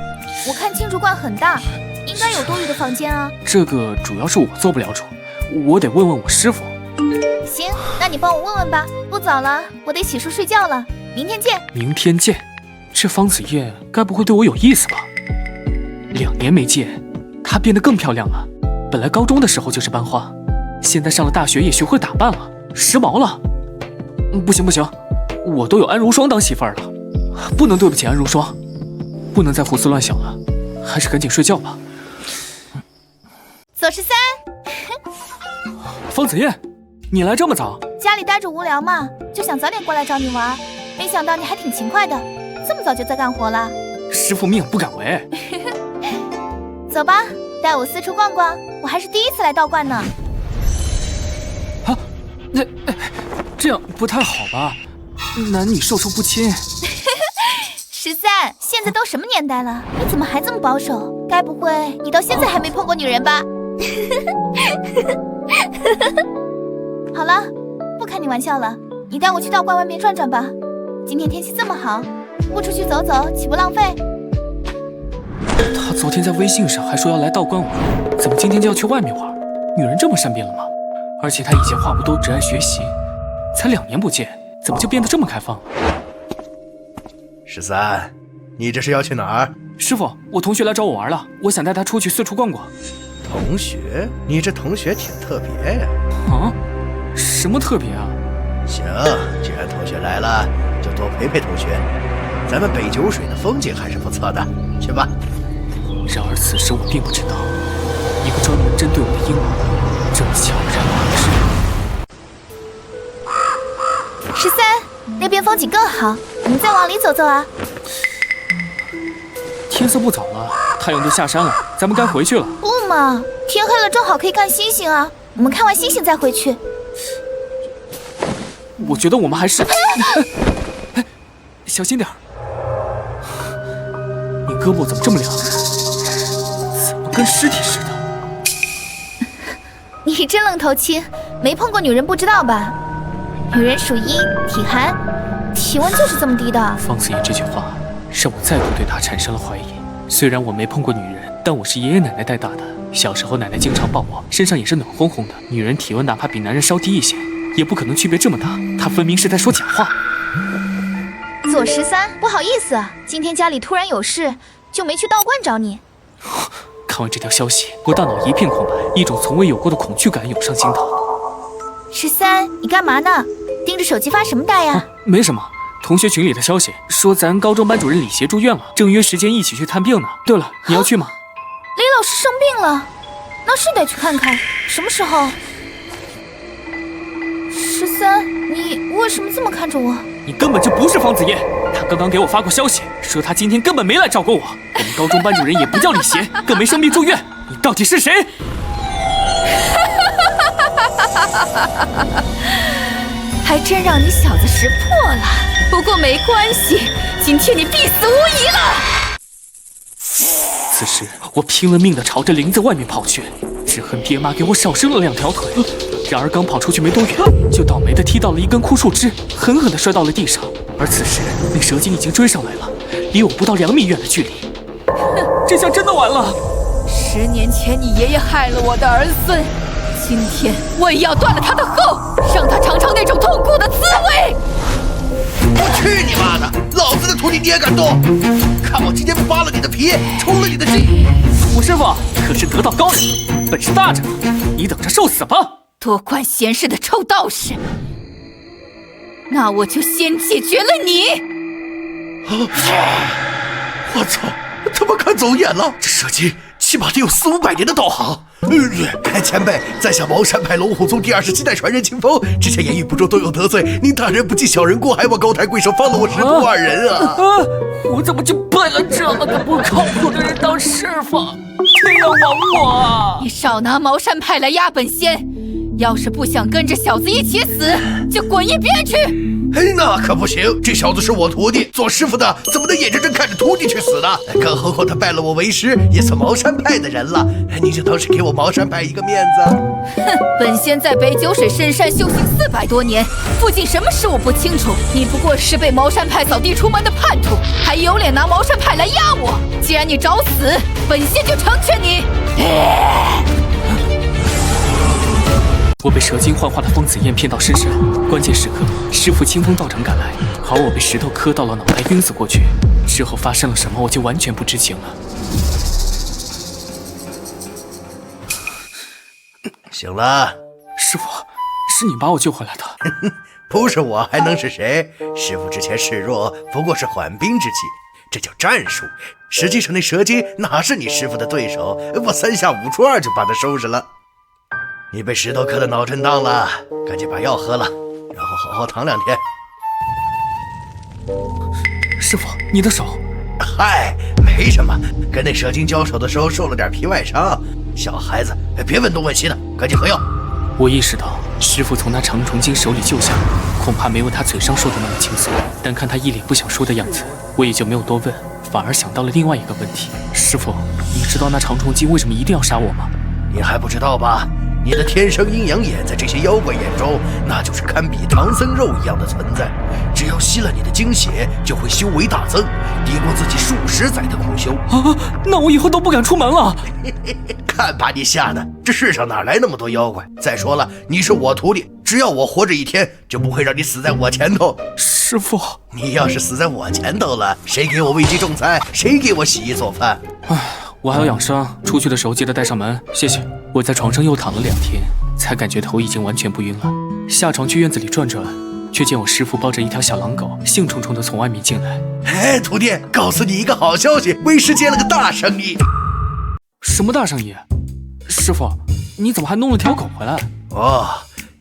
我看青竹观很大，应该有多余的房间啊。这个主要是我做不了主，我得问问我师傅。行，那你帮我问问吧。不早了，我得洗漱睡觉了。明天见。明天见。这方子夜该不会对我有意思吧？2年没见，她变得更漂亮了。本来高中的时候就是班花，现在上了大学也学会打扮了，时髦了。不行不行，我都有安如霜当媳妇儿了，不能对不起安如霜，不能再胡思乱想了，还是赶紧睡觉吧。左13，方子夜，你来这么早？家里待着无聊嘛，就想早点过来找你玩。没想到你还挺勤快的，这么早就在干活了。师父命不敢违。走吧，带我四处逛逛，我还是第一次来道观呢。啊，这样不太好吧？男女授受不亲。13，现在都什么年代了，你怎么还这么保守？该不会你到现在还没碰过女人吧？好了，不开你玩笑了，你带我去道观外面转转吧。今天天气这么好，不出去走走岂不浪费？他昨天在微信上还说要来道观玩，怎么今天就要去外面玩？女人这么善变了吗？而且他以前话不多，只爱学习，才2年不见，怎么就变得这么开放了？13，你这是要去哪儿？师傅，我同学来找我玩了，我想带他出去四处逛逛。同学？你这同学挺特别呀。啊？什么特别啊？行，既然同学来了，就多陪陪同学。咱们北九水的风景还是不错的，去吧。然而此时我并不知道，一个专门针对我的阴谋正悄然而至。13，那边风景更好，我们再往里走走啊。天色不早了，太阳都下山了，咱们该回去了。不嘛，天黑了正好可以看星星啊，我们看完星星再回去。我觉得我们还是小心点儿。你胳膊怎么这么凉？怎么跟尸体似的？你真愣头青，没碰过女人不知道吧？女人属阴，体寒，体温就是这么低的。方子言这句话让我再度对她产生了怀疑。虽然我没碰过女人，但我是爷爷奶奶带大的，小时候奶奶经常抱我，身上也是暖烘烘的。女人体温哪怕比男人稍低一些，也不可能区别这么大。她分明是在说假话。左13，不好意思，今天家里突然有事，就没去道观找你。看完这条消息，我大脑一片空白，一种从未有过的恐惧感涌上心头。13，你干嘛呢？盯着手机发什么呆呀？没什么，同学群里的消息说咱高中班主任李邪住院了，正约时间一起去探病呢。对了，你要去吗？李老师生病了，那是得去看看。什么时候？13，你为什么这么看着我？你根本就不是方子夜，他刚刚给我发过消息，说他今天根本没来找过我。我们高中班主任也不叫李邪，更没生病住院。你到底是谁？还真让你小子识破了。不过没关系，今天你必死无疑了。此时我拼了命地朝着林子外面跑去，只恨爹妈给我少生了2条腿。然而刚跑出去没多远，就倒霉地踢到了一根枯树枝，狠狠地摔到了地上。而此时那蛇精已经追上来了，离我不到2米远的距离。这下真的完了。10年前你爷爷害了我的儿孙，今天我也要断了他的后，让他尝尝那种痛苦的滋味。我去你妈的！老子的徒弟你也敢动？看我今天扒了你的皮，抽了你的筋！我师傅可是得道高人，本事大着呢，你等着受死吧！多管闲事的臭道士，那我就先解决了你！我操，他妈看走眼了！这蛇精起码得有400-500年的道行。前辈在下茅山派龙虎宗第27代传人清风，之前言语不周都有得罪，您大人不计小人过，还望高抬贵手放了我师徒2人啊！我怎么就拜了这么个不靠谱的人当师傅？天要亡我！你少拿茅山派来压本仙，要是不想跟着小子一起死，就滚一边去！那可不行，这小子是我徒弟，做师傅的怎么能眼睁睁看着徒弟去死呢？更何况他拜了我为师，也算茅山派的人了，你就当是给我茅山派一个面子。哼，本仙在北九水深山修行400多年，附近什么事我不清楚，你不过是被茅山派扫地出门的叛徒，还有脸拿茅山派来压我？既然你找死，本仙就成全你。我被蛇精幻化的疯子焰骗到深山，关键时刻，师父清风道长赶来，好我被石头磕到了脑袋，晕死过去。之后发生了什么，我就完全不知情了。醒了，师父，是你把我救回来的。不是我还能是谁？师父之前示弱，不过是缓兵之计，这叫战术。实际上那蛇精哪是你师父的对手，我3下5除2就把他收拾了。你被石头磕的脑震荡了，赶紧把药喝了，然后好好躺2天。师父，你的手？嗨，没什么，跟那蛇精交手的时候受了点皮外伤，小孩子别问东问西的，赶紧喝药。我意识到师父从那长虫精手里救下我，恐怕没有他嘴上说的那么轻松。但看他一脸不想说的样子，我也就没有多问，反而想到了另外一个问题。师父，你知道那长虫精为什么一定要杀我吗？你还不知道吧？你的天生阴阳眼在这些妖怪眼中，那就是堪比唐僧肉一样的存在。只要吸了你的精血，就会修为大增，抵过自己数十载的苦修。啊，那我以后都不敢出门了。看把你吓的，这世上哪来那么多妖怪？再说了，你是我徒弟，只要我活着1天，就不会让你死在我前头。师父，你要是死在我前头了，谁给我喂鸡种菜？谁给我洗衣做饭？唉，我还要养伤，出去的时候记得带上门，谢谢。我在床上又躺了2天，才感觉头已经完全不晕了。下床去院子里转转，却见我师父抱着一条小狼狗，兴冲冲地从外面进来。徒弟，告诉你一个好消息，为师接了个大生意。什么大生意？师父，你怎么还弄了条狗回来？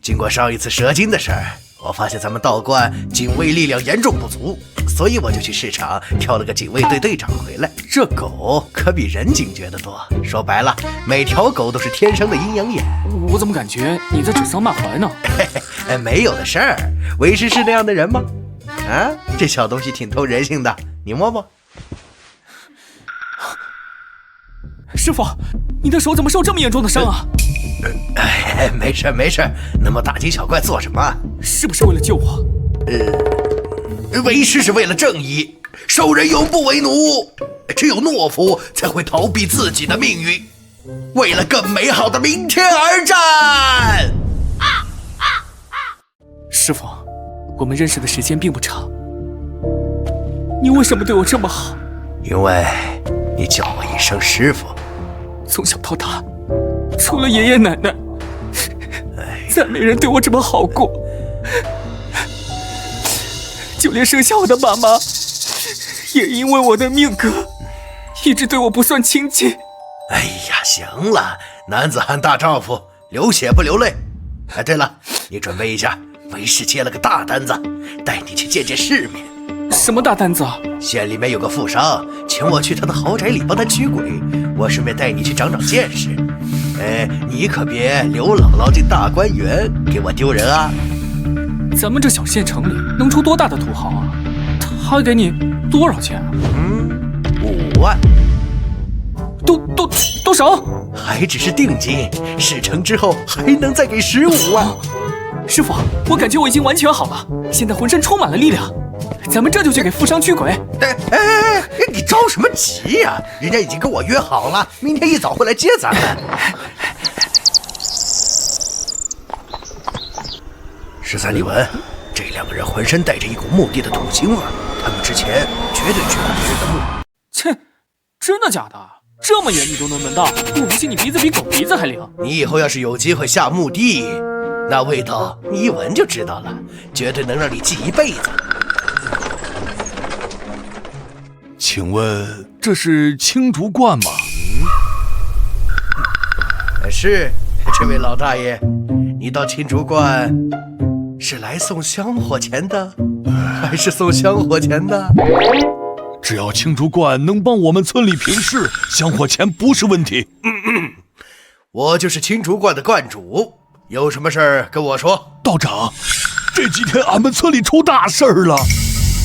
经过上一次蛇精的事儿，我发现咱们道观警卫力量严重不足，所以我就去市场挑了个警卫队队长回来。这狗可比人警觉得多，说白了，每条狗都是天生的阴阳眼。我怎么感觉你在指桑骂槐呢？没有的事儿，为师是那样的人吗？啊，这小东西挺通人性的，你摸摸。师父，你的手怎么受这么严重的伤啊？没事没事，那么大惊小怪做什么？是不是为了救我？为师是为了正义，受人永不为奴，只有懦夫才会逃避自己的命运，为了更美好的明天而战。师父，我们认识的时间并不长，你为什么对我这么好？因为你叫我一声师父。从小到大，除了爷爷奶奶，再没人对我这么好过。就连生下我的妈妈，也因为我的命格，一直对我不算亲近。哎呀，行了，男子汉大丈夫，流血不流泪。对了，你准备一下，为师接了个大单子，带你去见见世面。什么大单子啊？县里面有个富商，请我去他的豪宅里帮他驱鬼，我顺便带你去长长见识。你可别刘姥姥进大观园，给我丢人啊！咱们这小县城里能出多大的土豪啊？他给你多少钱啊？5万。多少？还只是定金，事成之后还能再给15万。师父，我感觉我已经完全好了，现在浑身充满了力量。咱们这就去给富商驱鬼。你着什么急呀？人家已经跟我约好了，明天一早会来接咱们。13李文，这2个人浑身带着一股墓地的土腥味，他们之前绝对去过别人的墓。切，真的假的？这么严你都能闻到，我不信你鼻子比狗鼻子还灵。你以后要是有机会下墓地，那味道你一闻就知道了，绝对能让你记一辈子。请问这是青竹观吗？是，这位老大爷，你到青竹观是来送香火钱的，还是送香火钱的？只要青竹观能帮我们村里平事，香火钱不是问题。我就是青竹观的观主，有什么事儿跟我说。道长，这几天俺们村里出大事儿了。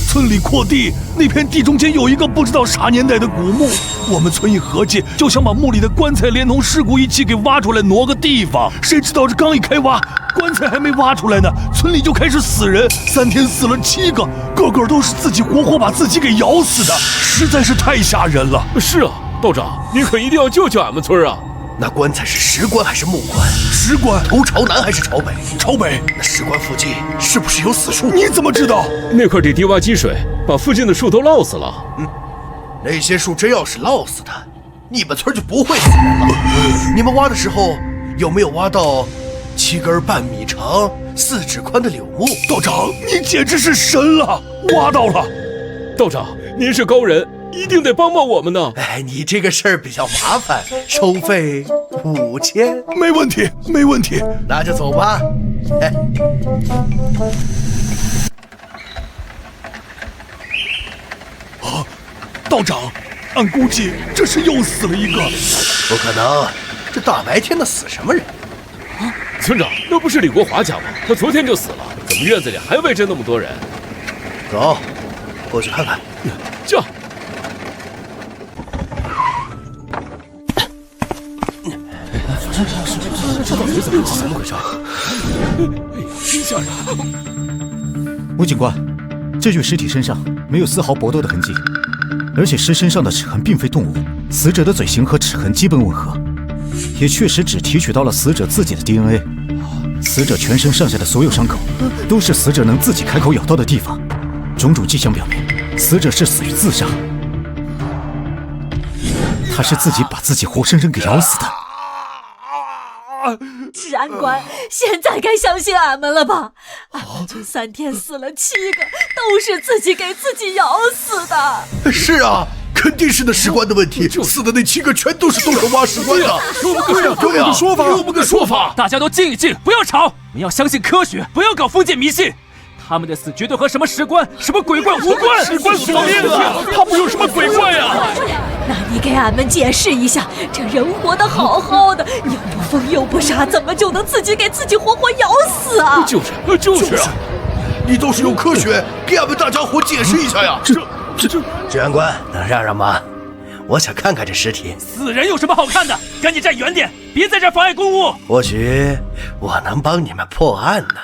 村里扩地，那片地中间有一个不知道啥年代的古墓，我们村一合计，就想把墓里的棺材连同尸骨一起给挖出来挪个地方。谁知道这刚一开挖，棺材还没挖出来呢，村里就开始死人，3天死了7个，个个都是自己活活把自己给咬死的，实在是太吓人了。是啊，道长，你可一定要救救俺们村啊！那棺材是石棺还是木棺？石棺。头朝南还是朝北？朝北。那石棺附近是不是有死树？你怎么知道？那块地低洼积水，把附近的树都涝死了。那些树真要是涝死的，你们村就不会死人了。你们挖的时候有没有挖到7根半米长、4指宽的柳木？道长，你简直是神了！挖到了。道长，您是高人，一定得帮帮我们呢。哎，你这个事儿比较麻烦，收费5000。没问题，没问题。那就走吧。道长，按估计这是又死了一个。不可能，这大白天的死什么人？村长，那不是李国华家吗？他昨天就死了，怎么院子里还围着那么多人？走，过去看看。这。这到底怎么回事？真吓人！吴警官，这具尸体身上没有丝毫搏斗的痕迹，而且尸身上的齿痕并非动物，死者的嘴型和齿痕基本吻合，也确实只提取到了死者自己的 DNA。死者全身上下的所有伤口都是死者能自己开口咬到的地方，种种迹象表明，死者是死于自杀。他是自己把自己活生生给咬死的。治安官，现在该相信俺们了吧？俺们村3天死了7个，都是自己给自己咬死的。是啊，肯定是那石棺的问题，死的那7个全都是动手挖石棺的。给我们个说法，给我们个说法！大家都静一静，不要吵，我们要相信科学，不要搞封建迷信。他们的死绝对和什么石棺、什么鬼怪无关。石棺死命了，他不有什么鬼怪呀？那你给俺们解释一下，这人活得好好的，又不疯又不傻，怎么就能自己给自己活活咬死啊？就是，你倒是用科学给俺们大家伙解释一下呀！治安官，能让让吗？我想看看这尸体。死人有什么好看的？赶紧站远点，别在这儿妨碍公务。或许我能帮你们破案呢。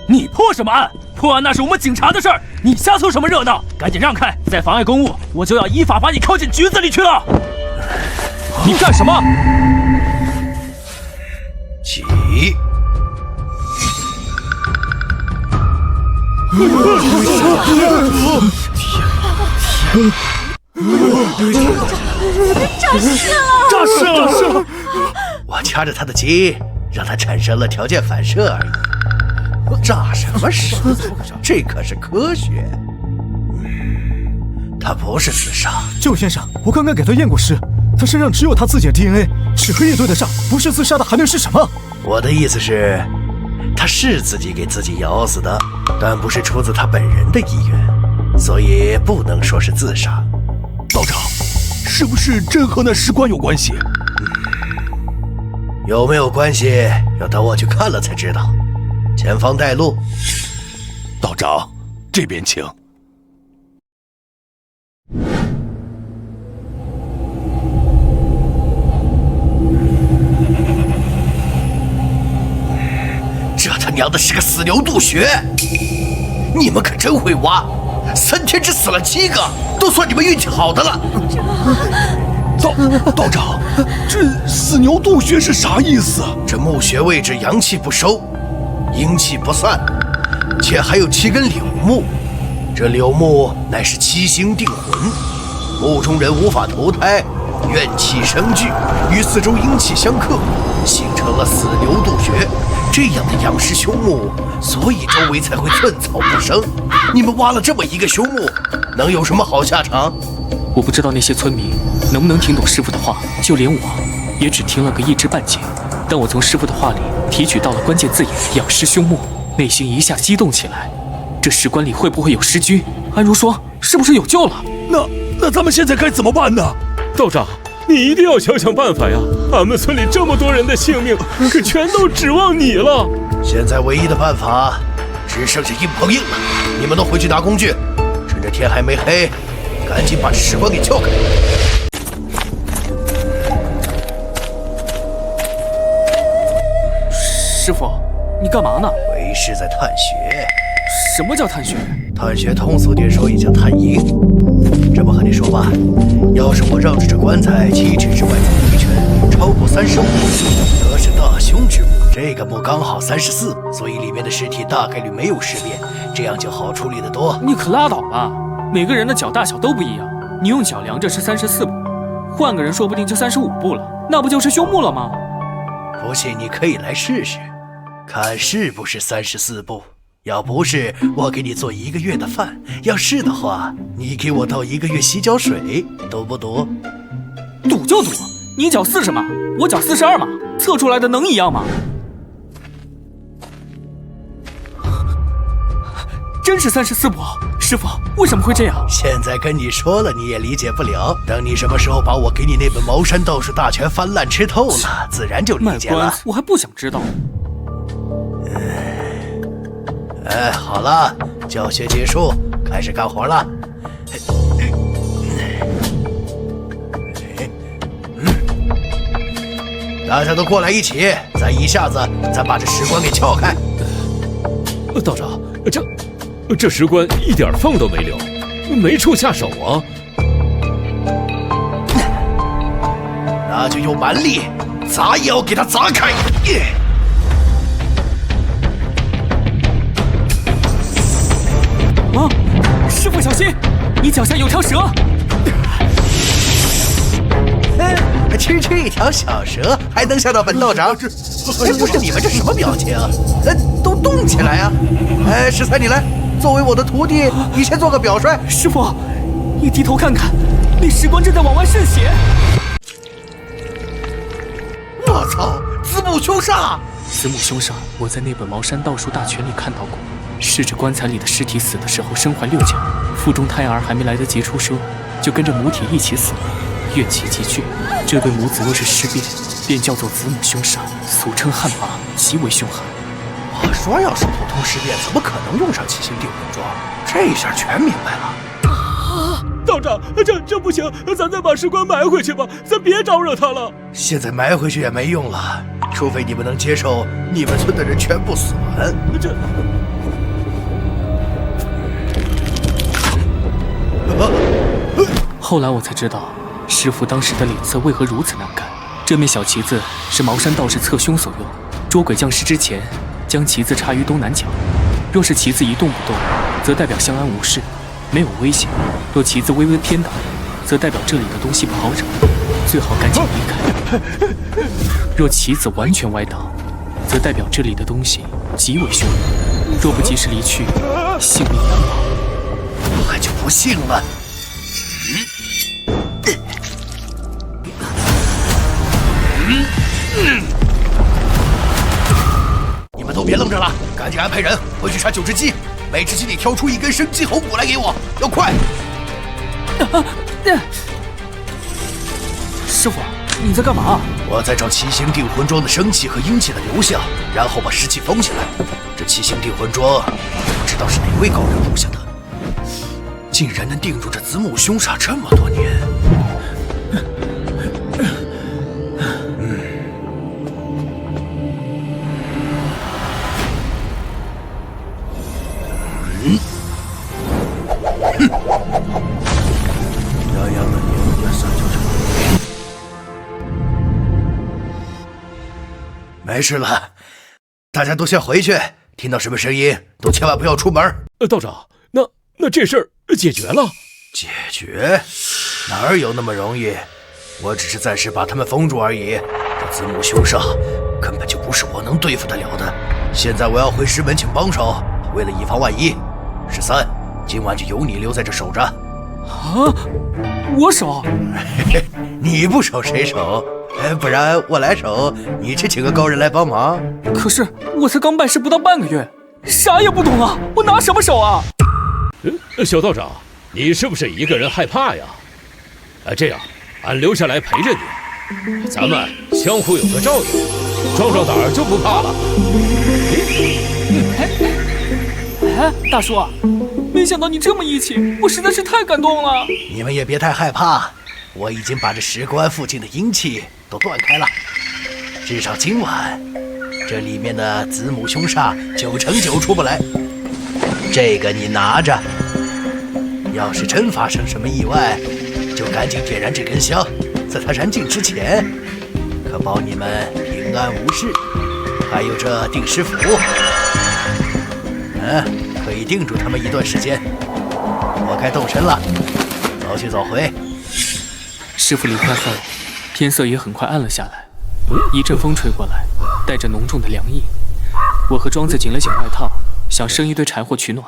你破什么案？破案那是我们警察的事儿，你瞎凑什么热闹？赶紧让开！再妨碍公务，我就要依法把你铐进局子里去了！你干什么？起！诈尸了！我掐着他的筋，让他产生了条件反射而已。诈什么尸？这可是科学。他不是自杀。舅先生，我刚刚给他验过尸，他身上只有他自己的 DNA， 齿痕也对得上，不是自杀的还能是什么？我的意思是，他是自己给自己咬死的，但不是出自他本人的意愿，所以不能说是自杀。道长，是不是真和那石棺有关系？有没有关系，要等我去看了才知道。前方带路。道长，这边请。这他娘的是个死牛肚穴！你们可真会挖，3天只死了7个，都算你们运气好的了。道长，这死牛肚穴是啥意思？这墓穴位置阳气不收，阴气不散，且还有7根柳木。这柳木乃是7星定魂，墓中人无法投胎，怨气生聚，与四周阴气相克，形成了死牛渡穴这样的养尸凶墓，所以周围才会寸草不生。你们挖了这么一个凶墓，能有什么好下场？我不知道那些村民能不能听懂师傅的话，就连我也只听了个一知半解。但我从师傅的话里提取到了关键字眼“养尸凶墓”，内心一下激动起来。这石棺里会不会有尸君？安如说，是不是有救了？那咱们现在该怎么办呢？道长，你一定要想想办法呀！俺们村里这么多人的性命，可全都指望你了。现在唯一的办法只剩下硬碰硬了。你们都回去拿工具，趁着天还没黑，赶紧把这石棺给撬开。师傅，你干嘛呢？为师在探穴。什么叫探穴？探穴通俗点说也叫探阴。这么和你说吧，要是我绕着这棺材7尺之外的离尘超过35步，则是大凶之墓。这个墓刚好34，所以里面的尸体大概率没有尸变，这样就好处理得多。你可拉倒吧，每个人的脚大小都不一样，你用脚量着是34步，换个人说不定就35步了，那不就是凶墓了吗？不信你可以来试试，看是不是34步。要不是，我给你做1个月的饭；要是的话，你给我倒1个月洗脚水，赌不赌？赌就赌，你脚40码，我脚42码，测出来的能一样吗？真是34步，师傅，为什么会这样？现在跟你说了，你也理解不了。等你什么时候把我给你那本《茅山道术大全》翻烂吃透了，自然就理解了。我还不想知道。好了，教学结束，开始干活了。大家都过来一起，咱一下子把这石棺给撬开。道长，这石棺一点缝都没留，没处下手啊。那就用蛮力，砸也要给它砸开。啊！师傅小心，你脚下有条蛇。区一条小蛇还能吓到本道长？不是你们这什么表情？都动起来啊！石才你来，作为我的徒弟，你先做个表率。师傅，你低头看看，那石棺正在往外渗血。我操！子母凶煞！子母凶煞，我在那本《茅山道术大全》里看到过。是这棺材里的尸体死的时候身怀6角，腹中胎儿还没来得及出生，就跟着母体一起死了，怨气极巨。这对母子若是尸变，便叫做子母凶煞，俗称旱魃，极为凶悍。我说要是普通尸变，怎么可能用上七星定魂桩？这下全明白了。道长，这不行，咱再把石棺埋回去吧，咱别招惹他了。现在埋回去也没用了，除非你们能接受你们村的人全部死完。后来我才知道，师傅当时的脸色为何如此难看。这面小旗子是茅山道士测凶所用，捉鬼降尸之前，将旗子插于东南角。若是旗子一动不动，则代表相安无事，没有危险；若旗子微微偏倒，则代表这里的东西不好惹，最好赶紧离开。若旗子完全歪倒，则代表这里的东西极为凶猛，若不及时离去，性命难保。我就不信了。你们都别愣着了，赶紧安排人回去杀9只鸡，每只鸡里挑出1根生鸡喉骨来给我，要快！师傅，你在干嘛？我在找七星定魂桩的生气和阴气的流向，然后把尸气封起来。这七星定魂桩不知道是哪位高人留下的，竟然能定住这子母凶煞这么多年。没事了，大家都先回去。听到什么声音，都千万不要出门。道长，那这事儿解决了？解决？哪儿有那么容易？我只是暂时把他们封住而已。这子母凶煞根本就不是我能对付得了的。现在我要回师门请帮手，为了以防万一，13，今晚就由你留在这守着。啊，我守？你不守谁守？不然我来守，你去请个高人来帮忙。可是我才刚拜师不到半个月，啥也不懂啊，我拿什么守啊？小道长，你是不是一个人害怕呀？这样，俺留下来陪着你，咱们相互有个照应，壮壮胆儿就不怕了。哎，大叔，没想到你这么义气，我实在是太感动了。你们也别太害怕，我已经把这石棺附近的阴气都断开了，至少今晚这里面的子母凶煞9成9出不来。这个你拿着，要是真发生什么意外，就赶紧点燃这根香，在它燃尽之前，可保你们平安无事。还有这定尸符，可以定住他们一段时间。我该动身了，早去早回。师傅离开后，天色也很快暗了下来，一阵风吹过来，带着浓重的凉意。我和庄子紧了紧外套，想生一堆柴火取暖，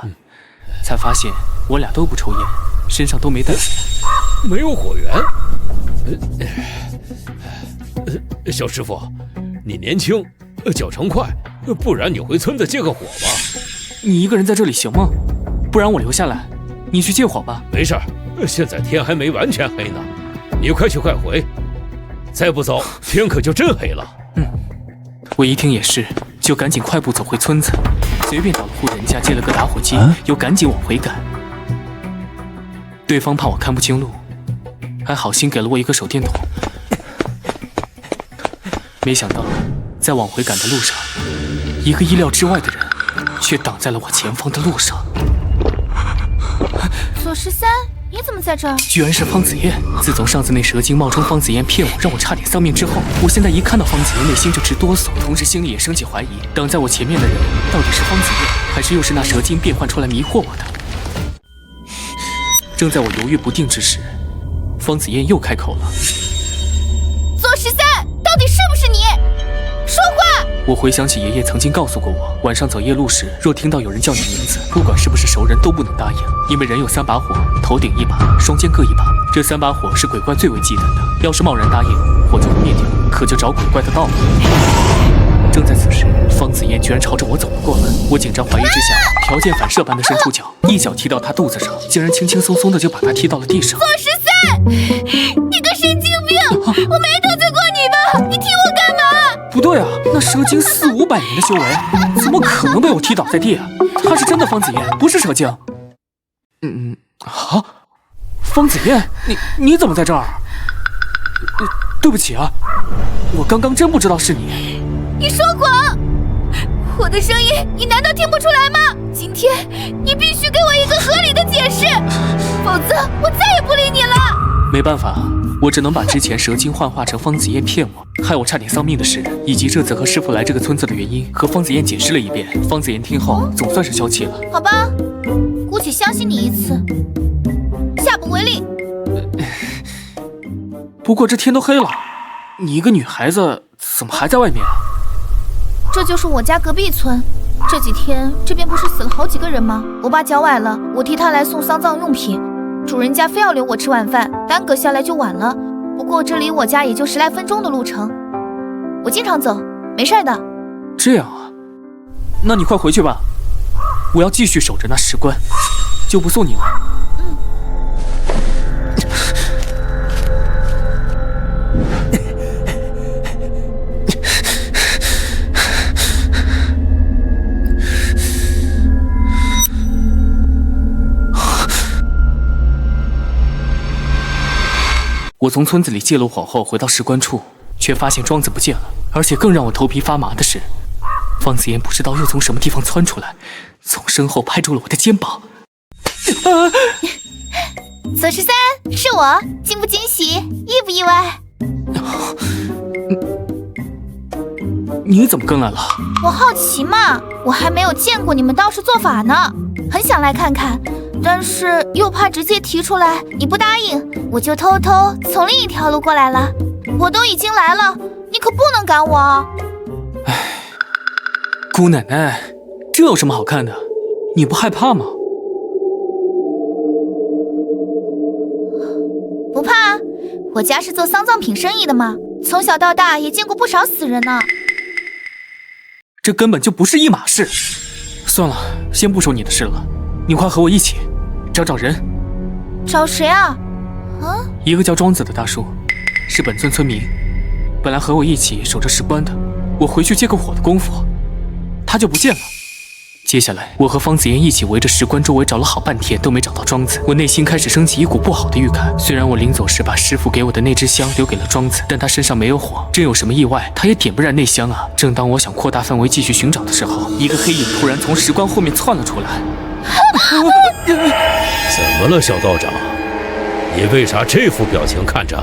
才发现我俩都不抽烟，身上都没带起来。没有火源？小师傅，你年轻，脚程快，不然你回村子借个火吧。你一个人在这里行吗？不然我留下来，你去借火吧。没事儿，现在天还没完全黑呢，你快去快回，再不走天可就真黑了。我一听也是，就赶紧快步走回村子，随便找了户人家借了个打火机，又赶紧往回赶。对方怕我看不清路，还好心给了我一个手电筒。没想到在往回赶的路上，一个意料之外的人却挡在了我前方的路上。左13，你怎么在这儿？居然是方子燕！自从上次那蛇精冒充方子燕骗我，让我差点丧命之后，我现在一看到方子燕，内心就直哆嗦，同时心里也升起怀疑：挡在我前面的人到底是方子燕，还是又是那蛇精变换出来迷惑我的？正在我犹豫不定之时，方子燕又开口了：“左13，到底是不是你？说话！”我回想起爷爷曾经告诉过我，晚上走夜路时，若听到有人叫你名字，不管是不是熟人，都不能答应，因为人有3把火，头顶1把，双肩各1把。这3把火是鬼怪最为忌惮的，要是贸然答应，火就会灭掉，可就找鬼怪的道了。正在此时，方子燕居然朝着我走了过来，我紧张怀疑之下，条件反射般的伸出脚，一脚踢到她肚子上，竟然轻轻松松的就把她踢到了地上。左13，你个神经病！我没得罪过你吧？你踢我干嘛？不对啊，那蛇精400-500年的修为，怎么可能被我踢倒在地啊？她是真的方子燕，不是蛇精。方子燕，你怎么在这儿？对不起啊，我刚刚真不知道是你。你说谎！我的声音你难道听不出来吗？今天你必须给我一个合理的解释，否则我再也不理你了。没办法，我只能把之前蛇精幻化成方子燕骗我，害我差点丧命的事，以及这次和师傅来这个村子的原因，和方子燕解释了一遍。方子燕听后总算是消气了。好吧，姑且相信你一次，下不为例。不过这天都黑了，你一个女孩子怎么还在外面？这就是我家隔壁村，这几天这边不是死了好几个人吗？我爸脚崴了，我替他来送丧葬用品，主人家非要留我吃晚饭，耽搁下来就晚了。不过这离我家也就10来分钟的路程，我经常走，没事的。这样啊，那你快回去吧，我要继续守着那石棺，就不送你了。我从村子里借了火后回到石棺处，却发现庄子不见了，而且更让我头皮发麻的是，方子燕不知道又从什么地方窜出来，从身后拍住了我的肩膀。左13，是我，惊不惊喜，意不意外？你怎么跟来了？我好奇嘛，我还没有见过你们道士做法呢，很想来看看但是又怕直接提出来你不答应，我就偷偷从另一条路过来了。我都已经来了，你可不能赶我啊！唉，姑奶奶，这有什么好看的？你不害怕吗？不怕啊，我家是做丧葬品生意的嘛，从小到大也见过不少死人呢。这根本就不是一码事。算了，先不说你的事了，你快和我一起找人。找谁啊？啊？一个叫庄子的大叔，是本村村民，本来和我一起守着石棺的。我回去借个火的功夫，他就不见了。接下来，我和方子妍一起围着石棺周围找了好半天，都没找到庄子。我内心开始升起一股不好的预感。虽然我临走时把师傅给我的那支香留给了庄子，但他身上没有火，真有什么意外，他也点不燃那香啊。正当我想扩大范围继续寻找的时候，一个黑影突然从石棺后面窜了出来。怎么了，小道长？你为啥这副表情看着？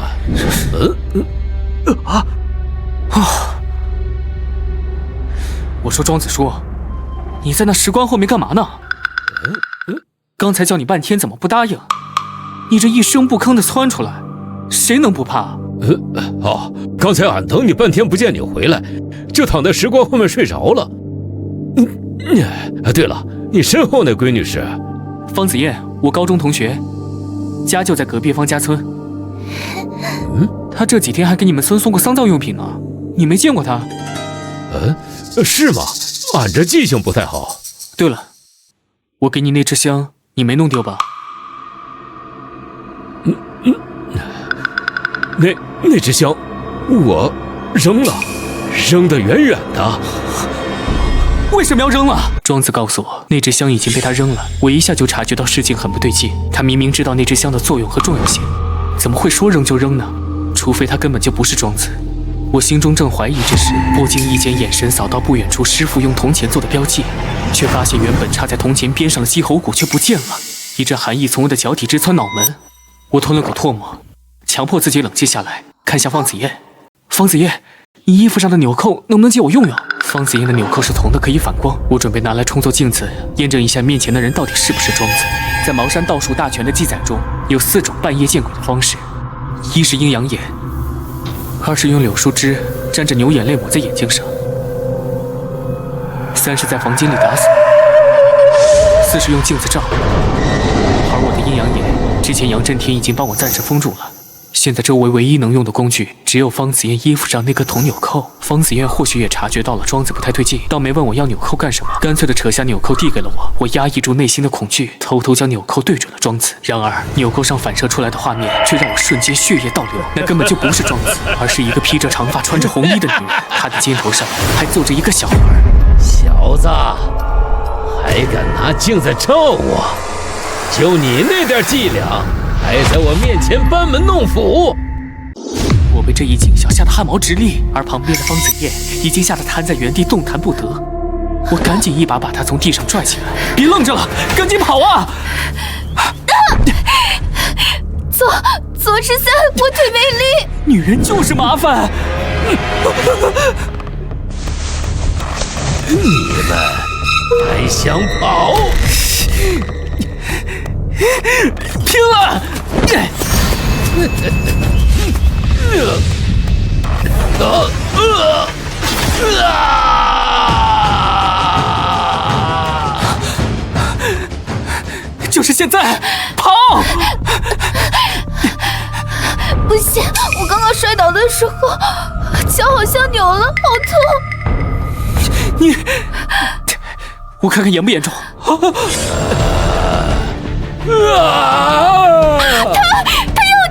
我说庄子叔，你在那石棺后面干嘛呢？刚才叫你半天怎么不答应？你这一声不吭的窜出来，谁能不怕？刚才俺等你半天不见你回来，就躺在石棺后面睡着了。对了，你身后那闺女是？方子燕，我高中同学，家就在隔壁方家村。她这几天还给你们村送过丧葬用品呢，你没见过她？是吗？俺这记性不太好。对了，我给你那支香，你没弄丢吧？那支香，我扔了，扔得远远的。为什么要扔了？庄子告诉我，那支香已经被他扔了。我一下就察觉到事情很不对劲。他明明知道那支香的作用和重要性，怎么会说扔就扔呢？除非他根本就不是庄子。我心中正怀疑之时，不经意间眼神扫到不远处师傅用铜钱做的标记，却发现原本插在铜钱边上的鸡喉骨却不见了。一阵寒意从我的脚底直窜脑门，我吞了口唾沫，强迫自己冷静下来，看向方子燕。方子燕，你衣服上的纽扣能不能借我用用？方子燕的纽扣是铜的，可以反光，我准备拿来充作镜子，验证一下面前的人到底是不是庄子。在茅山道术大全的记载中，有4种半夜见鬼的方式：一是阴阳眼，2是用柳树枝沾着牛眼泪抹在眼睛上，3是在房间里打扫，4是用镜子照。而我的阴阳眼，之前杨震天已经帮我暂时封住了。现在周围唯一能用的工具，只有方子燕衣服上那颗铜纽扣。方子燕或许也察觉到了庄子不太对劲，倒没问我要纽扣干什么，干脆的扯下纽扣递给了我。我压抑住内心的恐惧，偷偷将纽扣对准了庄子。然而纽扣上反射出来的画面，却让我瞬间血液倒流。那根本就不是庄子，而是一个披着长发、穿着红衣的女人，她的肩头上还坐着一个小孩。小子，还敢拿镜子照我？就你那点伎俩，还在我面前班门弄斧！我被这一景象吓得汗毛直立，而旁边的方子燕已经吓得瘫在原地动弹不得。我赶紧一把把她从地上拽起来，别愣着了，赶紧跑啊！左13，我腿没力。女人就是麻烦。你们还想跑？拼了！就是现在，跑！不行，我刚刚摔倒的时候，脚好像扭了，好痛。你，我看看严不严重。他又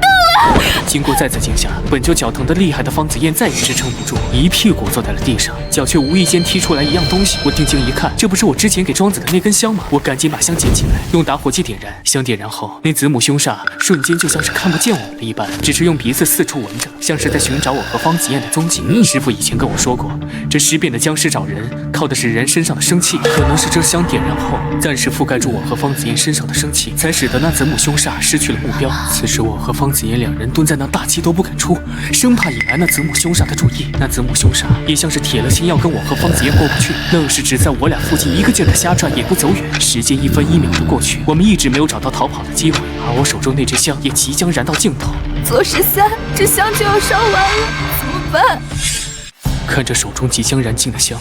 动了！经过再次惊吓，本就脚疼得厉害的方子燕再也支撑不住，一屁股坐在了地上，脚却无意间踢出来一样东西。我定睛一看，这不是我之前给庄子的那根香吗？我赶紧把香捡起来，用打火机点燃。香点燃后，那子母凶煞瞬间就像是看不见我们了一般，只是用鼻子四处闻着，像是在寻找我和方子燕的踪迹。师傅以前跟我说过，这尸变的僵尸找人，靠的是人身上的生气，可能是这香点燃后，暂时覆盖住我和方子燕身上的生气，才使得那子母凶煞失去了目标。此时我和方子燕两人蹲在那那大气都不敢出，生怕引来那子母凶煞的注意。那子母凶煞也像是铁了心要跟我和方子嫣过不去，愣是只在我俩附近一个劲的瞎转，也不走远。时间1分1秒的过去，我们一直没有找到逃跑的机会，而我手中那支香也即将燃到尽头。做13，这香就要烧完了，怎么办？看着手中即将燃尽的香，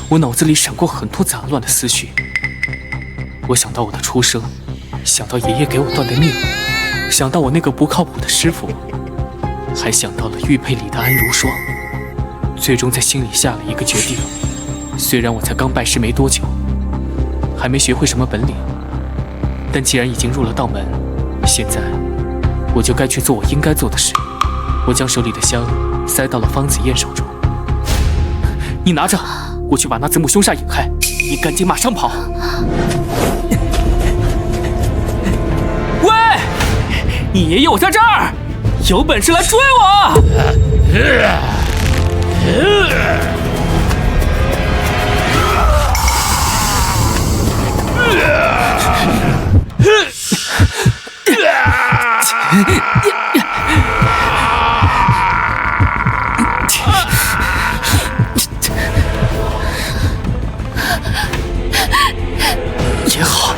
我脑子里闪过很多杂乱的思绪。我想到我的出生，想到爷爷给我断的命，想到我那个不靠谱的师傅，还想到了玉佩里的安如霜。最终在心里下了一个决定，虽然我才刚拜师没多久，还没学会什么本领，但既然已经入了道门，现在我就该去做我应该做的事。我将手里的香塞到了方子嫣手中，你拿着，我去把那子母凶煞引开，你赶紧马上跑。喂，你爷爷我在这儿，有本事来追我！也好，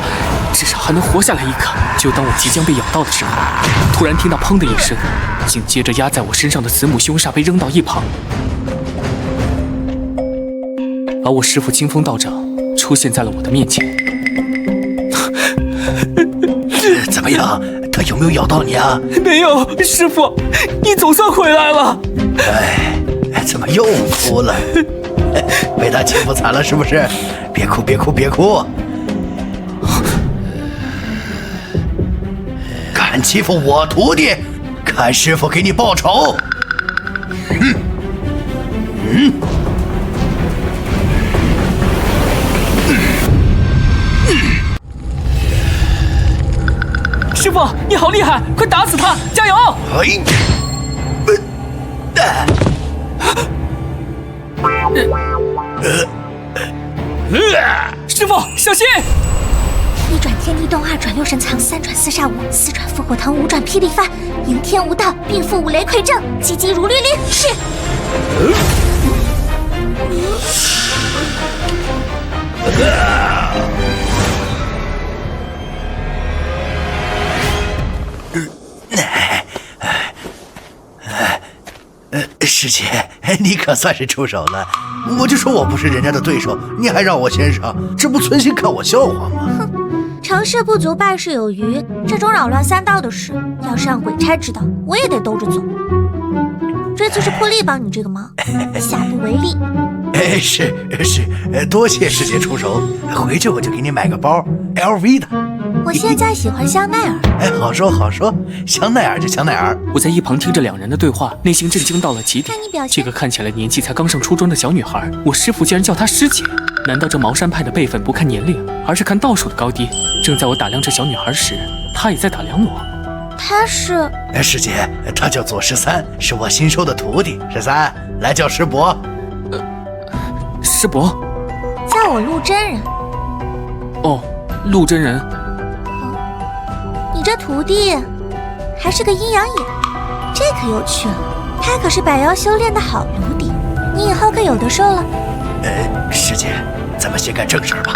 至少还能活下来一个。就当我即将被咬到的时候，突然听到砰的一声，紧接着压在我身上的子母凶煞被扔到一旁，而我师父清风道长出现在了我的面前。怎么样？他有没有咬到你啊？没有，师父，你总算回来了。哎，怎么又哭了？被他欺负惨了是不是？别哭，别哭，别哭！敢欺负我徒弟，看师傅给你报仇！师傅，你好厉害，快打死他，加油！师傅，小心！1转天地洞，2转六神藏，3转四煞舞，4转烽火堂，5转霹雳翻，迎天无道，并复五雷馈正，急急如律令。是。师姐，你可算是出手了。我就说我不是人家的对手，你还让我先上，这不存心看我笑话吗？哼，成事不足败事有余，这种扰乱3道的事，要是让鬼差知道，我也得兜着走。这次是破例帮你这个忙，下不为例。是，多谢师姐出手，回去我就给你买个包 ，LV 的。我现在喜欢香奈儿。好说好说，香奈儿就香奈儿。我在一旁听着2人的对话，内心震惊到了极点。这个看起来年纪才刚上初中的小女孩，我师父竟然叫她师姐。难道这茅山派的辈分不看年龄，而是看道术的高低？正在我打量这小女孩时，她也在打量我。她是？师姐，她叫左13，是我新收的徒弟。13，来叫师伯。师伯？叫我陆真人。哦，陆真人。你这徒弟还是个阴阳眼，这可有趣了。他可是百妖修炼的好炉底，你以后可有的受了。师姐，咱们先干正事吧。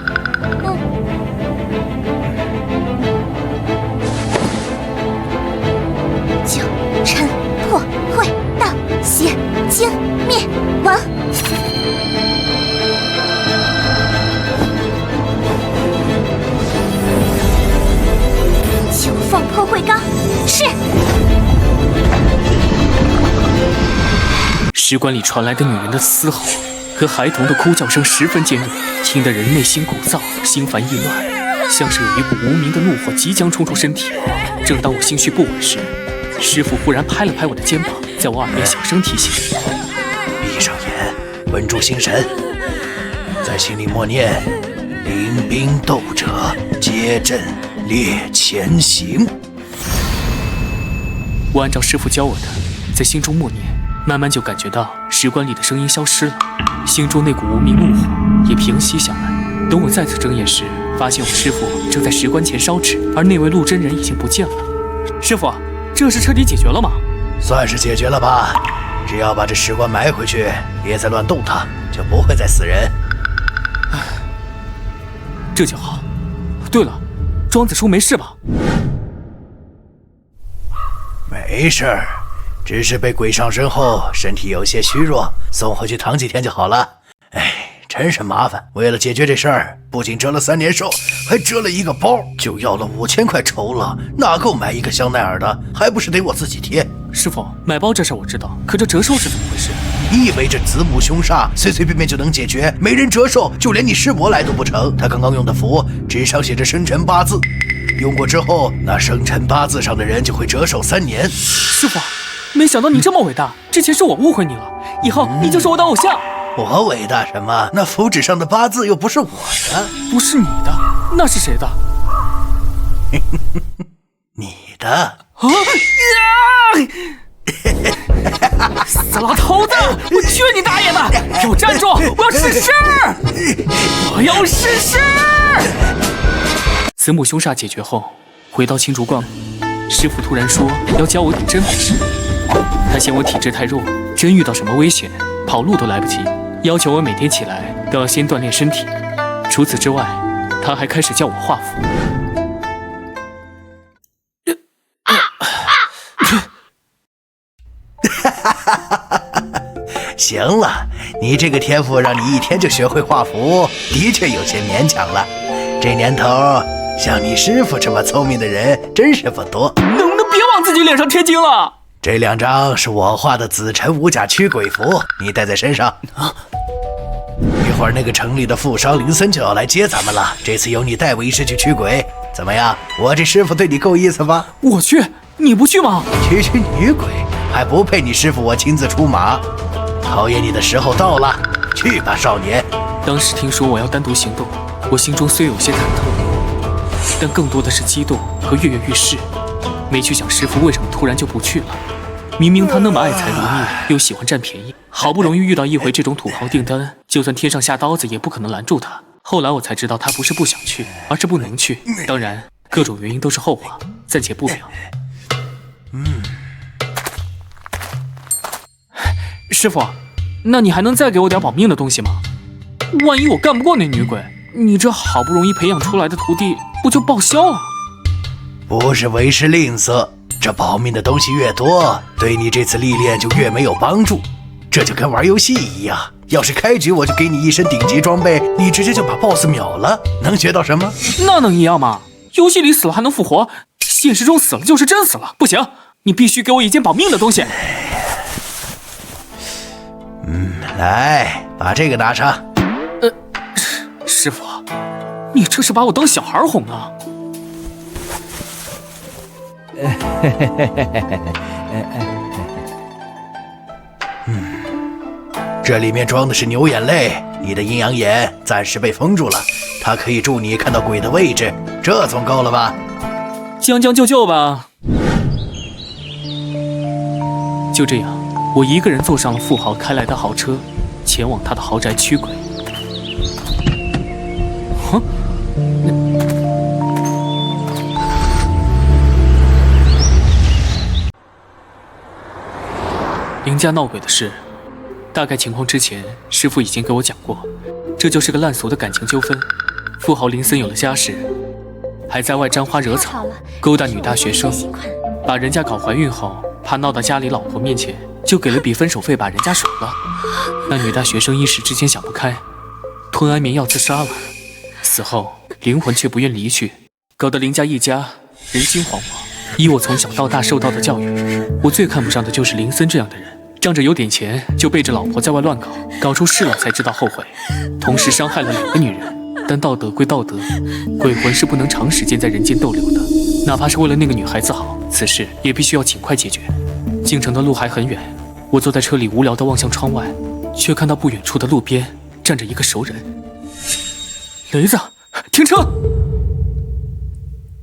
九尘破秽道邪惊灭亡。九凤破秽罡，是。石棺里传来的女人的嘶吼和孩童的哭叫声十分尖锐，听得人内心鼓噪，心烦意乱，像是有一股无名的怒火即将冲出身体。正当我心绪不稳时，师父忽然拍了拍我的肩膀，在我耳边小声提醒：闭上眼，稳住心神，在心里默念：临兵斗者，皆阵列前行。我按照师父教我的，在心中默念，慢慢就感觉到石棺里的声音消失了，心中那股无名怒火也平息下来。等我再次睁眼时，发现我师父正在石棺前烧纸，而那位陆真人已经不见了。师父，这事彻底解决了吗？算是解决了吧。只要把这石棺埋回去，别再乱动它，就不会再死人。这就好。对了，庄子叔没事吧？没事儿，只是被鬼上身后身体有些虚弱，送回去躺几天就好了。哎，真是麻烦。为了解决这事儿，不仅折了3年寿，还折了一个包，就要了5000块酬了，哪够买一个香奈儿的？还不是得我自己贴。师傅，买包这事我知道，可这折寿是怎么回事？你以为这子母凶煞随随便便就能解决？没人折寿，就连你师伯来都不成。他刚刚用的符，纸上写着生辰八字，用过之后，那生辰八字上的人就会折寿3年。师傅，没想到你这么伟大，之前是我误会你了，以后你就是我的偶像。我伟大什么？那符纸上的八字又不是我的。不是你的，那是谁的？你的。啊！死老头子！我去你大爷的！给我站住！我要试试！我要试试！子母凶煞解决后，回到青竹观，师傅突然说要教我点真本事。他嫌我体质太弱，真遇到什么危险，跑路都来不及，要求我每天起来都要先锻炼身体。除此之外，他还开始叫我画符。行了，你这个天赋让你1天就学会画符，的确有些勉强了。这年头，像你师傅这么聪明的人真是不多。能不能别往自己脸上贴金了？这2张是我画的子辰五甲驱鬼符，你带在身上。一会儿那个城里的富商林森就要来接咱们了，这次由你代为师去驱鬼，怎么样？我这师傅对你够意思吧？我去，你不去吗？区女鬼还不配你师傅我亲自出马，考验你的时候到了，去吧，少年。当时听说我要单独行动，我心中虽有些忐忑，但更多的是激动和跃跃欲试。没去想师傅为什么突然就不去了，明明他那么爱财如命，又喜欢占便宜，好不容易遇到一回这种土豪订单，就算天上下刀子也不可能拦住他。后来我才知道他不是不想去，而是不能去，当然各种原因都是后话，暂且不表。师傅，那你还能再给我点保命的东西吗？万一我干不过那女鬼，你这好不容易培养出来的徒弟不就报销了？不是为师吝啬，这保命的东西越多，对你这次历练就越没有帮助。这就跟玩游戏一样，要是开局我就给你一身顶级装备，你直接就把 BOSS 秒了，能学到什么？那能一样吗？游戏里死了还能复活，现实中死了就是真死了。不行，你必须给我一件保命的东西。来，把这个拿上。师傅，你这是把我当小孩哄呢？这里面装的是牛眼泪，你的阴阳眼暂时被封住了，它可以助你看到鬼的位置，这总够了吧？将将就就吧。就这样，我一个人坐上了富豪开来的豪车，前往他的豪宅驱鬼。哼，林家闹鬼的事，大概情况之前师傅已经给我讲过，这就是个烂俗的感情纠纷。富豪林森有了家室，还在外沾花惹草，勾搭女大学生，把人家搞怀孕后，怕闹到家里老婆面前，就给了笔分手费把人家甩了。那女大学生一时之间想不开，吞安眠药自杀了。死后灵魂却不愿离去，搞得林家一家人心惶惶。以我从小到大受到的教育，我最看不上的就是林森这样的人，仗着有点钱就背着老婆在外乱搞，搞出事了才知道后悔，同时伤害了2个女人。但道德归道德，鬼魂是不能长时间在人间逗留的，哪怕是为了那个女孩子好，此事也必须要尽快解决。进城的路还很远，我坐在车里无聊地望向窗外，却看到不远处的路边站着一个熟人。雷子，停车！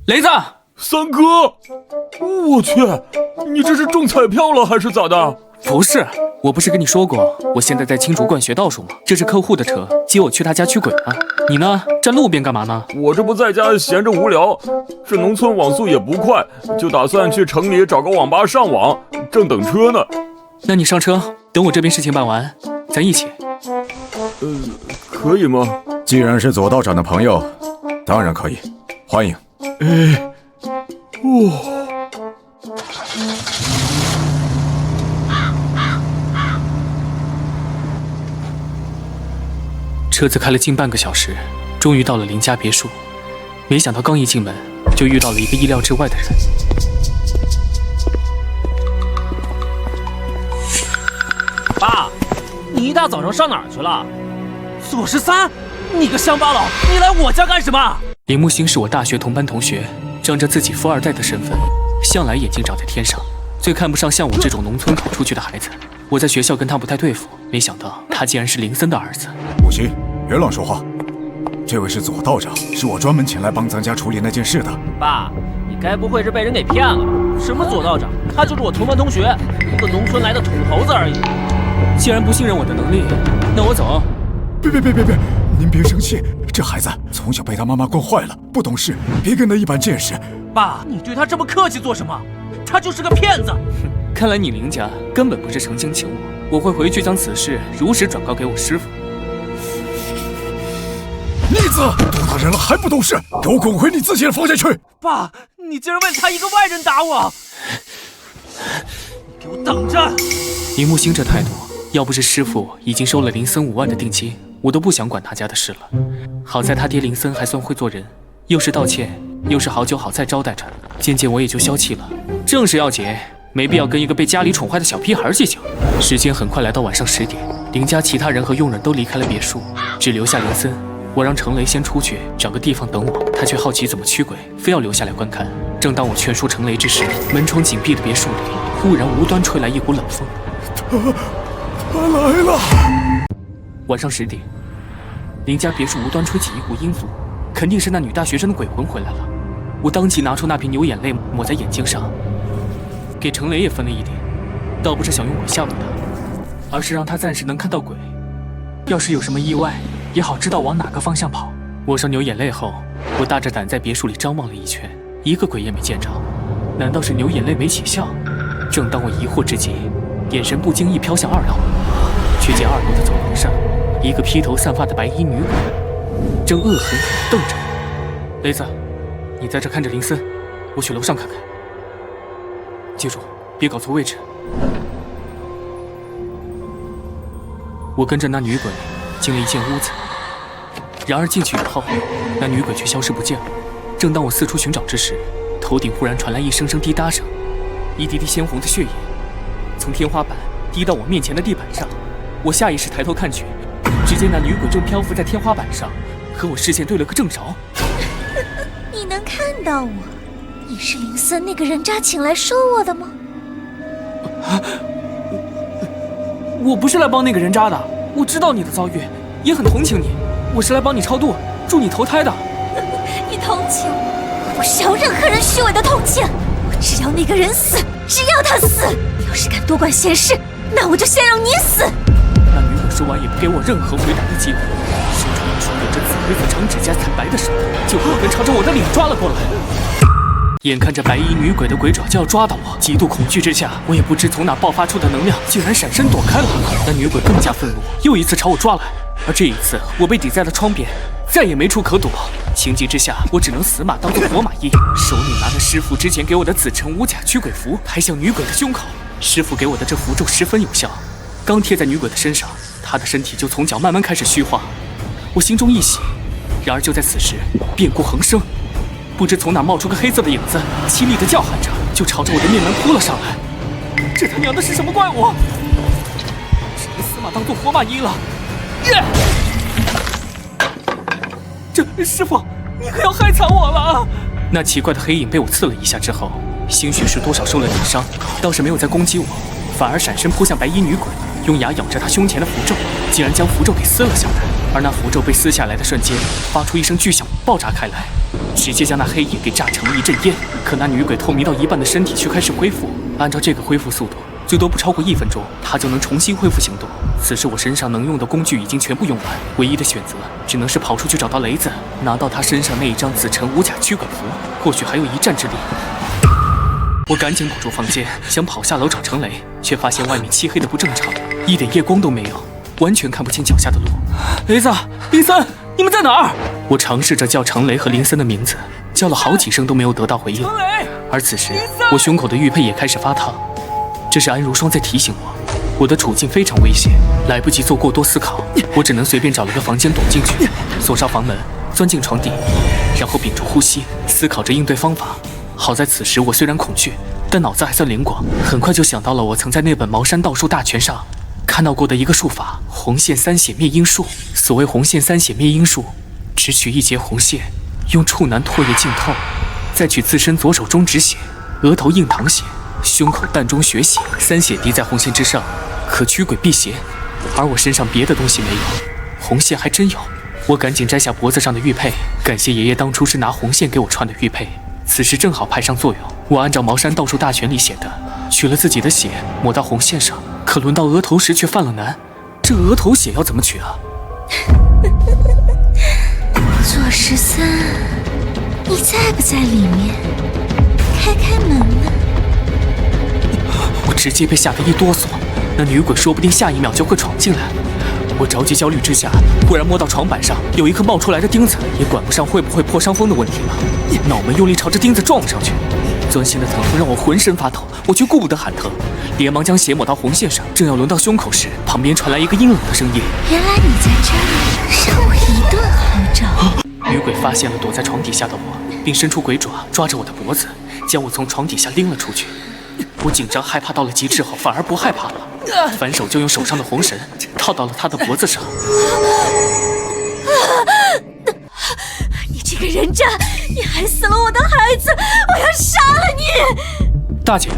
雷子，三哥，我去，你这是中彩票了还是咋的？不是，我不是跟你说过，我现在在青竹观学道术吗？这是客户的车，接我去他家驱鬼呢。你呢？站路边干嘛呢？我这不在家闲着无聊，这农村网速也不快，就打算去城里找个网吧上网，正等车呢。那你上车，等我这边事情办完，咱一起。可以吗？既然是左道长的朋友，当然可以，欢迎。车子开了近半个小时，终于到了林家别墅。没想到刚一进门，就遇到了一个意料之外的人。爸，你一大早上上哪儿去了？左13，你个乡巴佬，你来我家干什么？林木星是我大学同班同学，仗着自己富二代的身份，向来眼睛长在天上，最看不上像我这种农村考出去的孩子。我在学校跟他不太对付，没想到他竟然是林森的儿子。武西，别乱说话。这位是左道长，是我专门请来帮咱家处理那件事的。爸，你该不会是被人给骗了吧？什么左道长，他就是我同班同学，一个农村来的土猴子而已。既然不信任我的能力，那我走。别，您别生气，这孩子从小被他妈妈惯坏了，不懂事，别跟他一般见识。爸，你对他这么客气做什么？他就是个骗子。看来你林家根本不是诚心请我，我会回去将此事如实转告给我师父。逆子，多大人了还不懂事，给我滚回你自己的房间去！爸，你竟然为他一个外人打我！你给我等着！林木星这态度，要不是师父已经收了林森5万的定金，我都不想管他家的事了。好在他爹林森还算会做人，又是道歉，又是好酒好菜招待着，渐渐我也就消气了。正事要紧，没必要跟一个被家里宠坏的小屁孩计较。时间很快来到晚上10点，林家其他人和佣人都离开了别墅，只留下林森。我让程雷先出去找个地方等我，他却好奇怎么驱鬼，非要留下来观看。正当我劝说程雷之时，门窗紧闭的别墅里忽然无端吹来一股冷风。他来了！晚上10点，林家别墅无端吹起一股阴风，肯定是那女大学生的鬼魂回来了。我当即拿出那瓶牛眼泪抹在眼睛上，给程雷也分了一点，倒不是想用鬼吓唬他，而是让他暂时能看到鬼，要是有什么意外也好知道往哪个方向跑。抹上牛眼泪后，我大着胆在别墅里张望了一圈，一个鬼也没见着。难道是牛眼泪没起效？正当我疑惑之际，眼神不经意飘向2楼，却见2楼的走廊上，一个披头散发的白衣女鬼正恶狠狠地瞪着我。雷子，你在这看着林森，我去楼上看看。记住，别搞错位置。我跟着那女鬼进了一间屋子，然而进去以后，那女鬼却消失不见了。正当我四处寻找之时，头顶忽然传来一声声滴答声，一滴滴鲜红的血液从天花板滴到我面前的地板上。我下意识抬头看去，只见那女鬼正漂浮在天花板上，和我视线对了个正着。你能看到我？你是林森那个人渣请来收我的吗？我不是来帮那个人渣的，我知道你的遭遇，也很同情你。我是来帮你超度，助你投胎的。你同情我？我不需要任何人虚伪的同情，我只要那个人死，只要他死。要是敢多管闲事，那我就先让你死。那女鬼说完也不给我任何回答的机会，伸出一双有着紫灰色长指甲惨白的手，就恶狠朝着我的脸抓了过来。眼看着白衣女鬼的鬼爪就要抓到我，极度恐惧之下，我也不知从哪爆发出的能量，竟然闪身躲开了。那女鬼更加愤怒，又一次朝我抓来，而这一次我被抵在了窗边，再也没处可躲。情急之下，我只能死马当做活马医，手里拿着师傅之前给我的紫辰无甲驱鬼符，拍向女鬼的胸口。师傅给我的这符咒十分有效，刚贴在女鬼的身上，她的身体就从脚慢慢开始虚化。我心中一喜，然而就在此时，变故横生。不知从哪冒出个黑色的影子，凄厉地叫喊着，就朝着我的面门扑了上来。这他娘的是什么怪物？只能死马当做活马医了。这师傅，你可要害惨我了！那奇怪的黑影被我刺了一下之后，兴许是多少受了点伤，倒是没有再攻击我，反而闪身扑向白衣女鬼，用牙咬着她胸前的符咒，竟然将符咒给撕了下来。而那符咒被撕下来的瞬间，发出一声巨响，爆炸开来，直接将那黑影给炸成了一阵烟。可那女鬼透明到一半的身体却开始恢复，按照这个恢复速度，最多不超过1分钟，他就能重新恢复行动。此时我身上能用的工具已经全部用完，唯一的选择只能是跑出去找到雷子，拿到他身上那一张紫辰无甲驱鬼符，或许还有一战之力。我赶紧躲住房间，想跑下楼找程雷，却发现外面漆黑的不正常，一点夜光都没有，完全看不清脚下的路。雷子、林森，你们在哪儿？我尝试着叫程雷和林森的名字，叫了好几声都没有得到回应。而此时，我胸口的玉佩也开始发烫，这是安如霜在提醒我的处境非常危险，来不及做过多思考，我只能随便找了个房间躲进去，锁上房门，钻进床底，然后屏住呼吸，思考着应对方法。好在此时我虽然恐惧，但脑子还算灵光，很快就想到了我曾在那本《茅山道术大全》上看到过的一个术法——红线三血灭阴术。所谓红线三血灭阴术，只取一节红线，用处男唾液浸透，再取自身左手中指血、额头印堂血、胸口膻中血血，3血滴在红线之上，可驱鬼辟邪。而我身上别的东西没有，红线还真有。我赶紧摘下脖子上的玉佩，感谢爷爷当初是拿红线给我穿的玉佩，此时正好派上作用。我按照《茅山道术大全》里写的，取了自己的血抹到红线上，可轮到额头时却犯了难。这额头血要怎么取啊？左13，你在不在里面？开门呢？我直接被吓得一哆嗦，那女鬼说不定下一秒就会闯进来。我着急焦虑之下，忽然摸到床板上有一颗冒出来的钉子，也管不上会不会破伤风的问题了，脑门用力朝着钉子撞了上去。钻心的疼痛让我浑身发抖，我却顾不得喊疼，连忙将血抹到红线上。正要轮到胸口时，旁边传来一个阴冷的声音：“原来你在这里，让我一顿好找。”女鬼发现了躲在床底下的我，并伸出鬼爪抓着我的脖子，将我从床底下拎了出去。我紧张害怕到了极致后，反而不害怕了，反手就用手上的红绳套到了她的脖子上。你这个人渣，你害死了我的孩子，我要杀了你！大姐，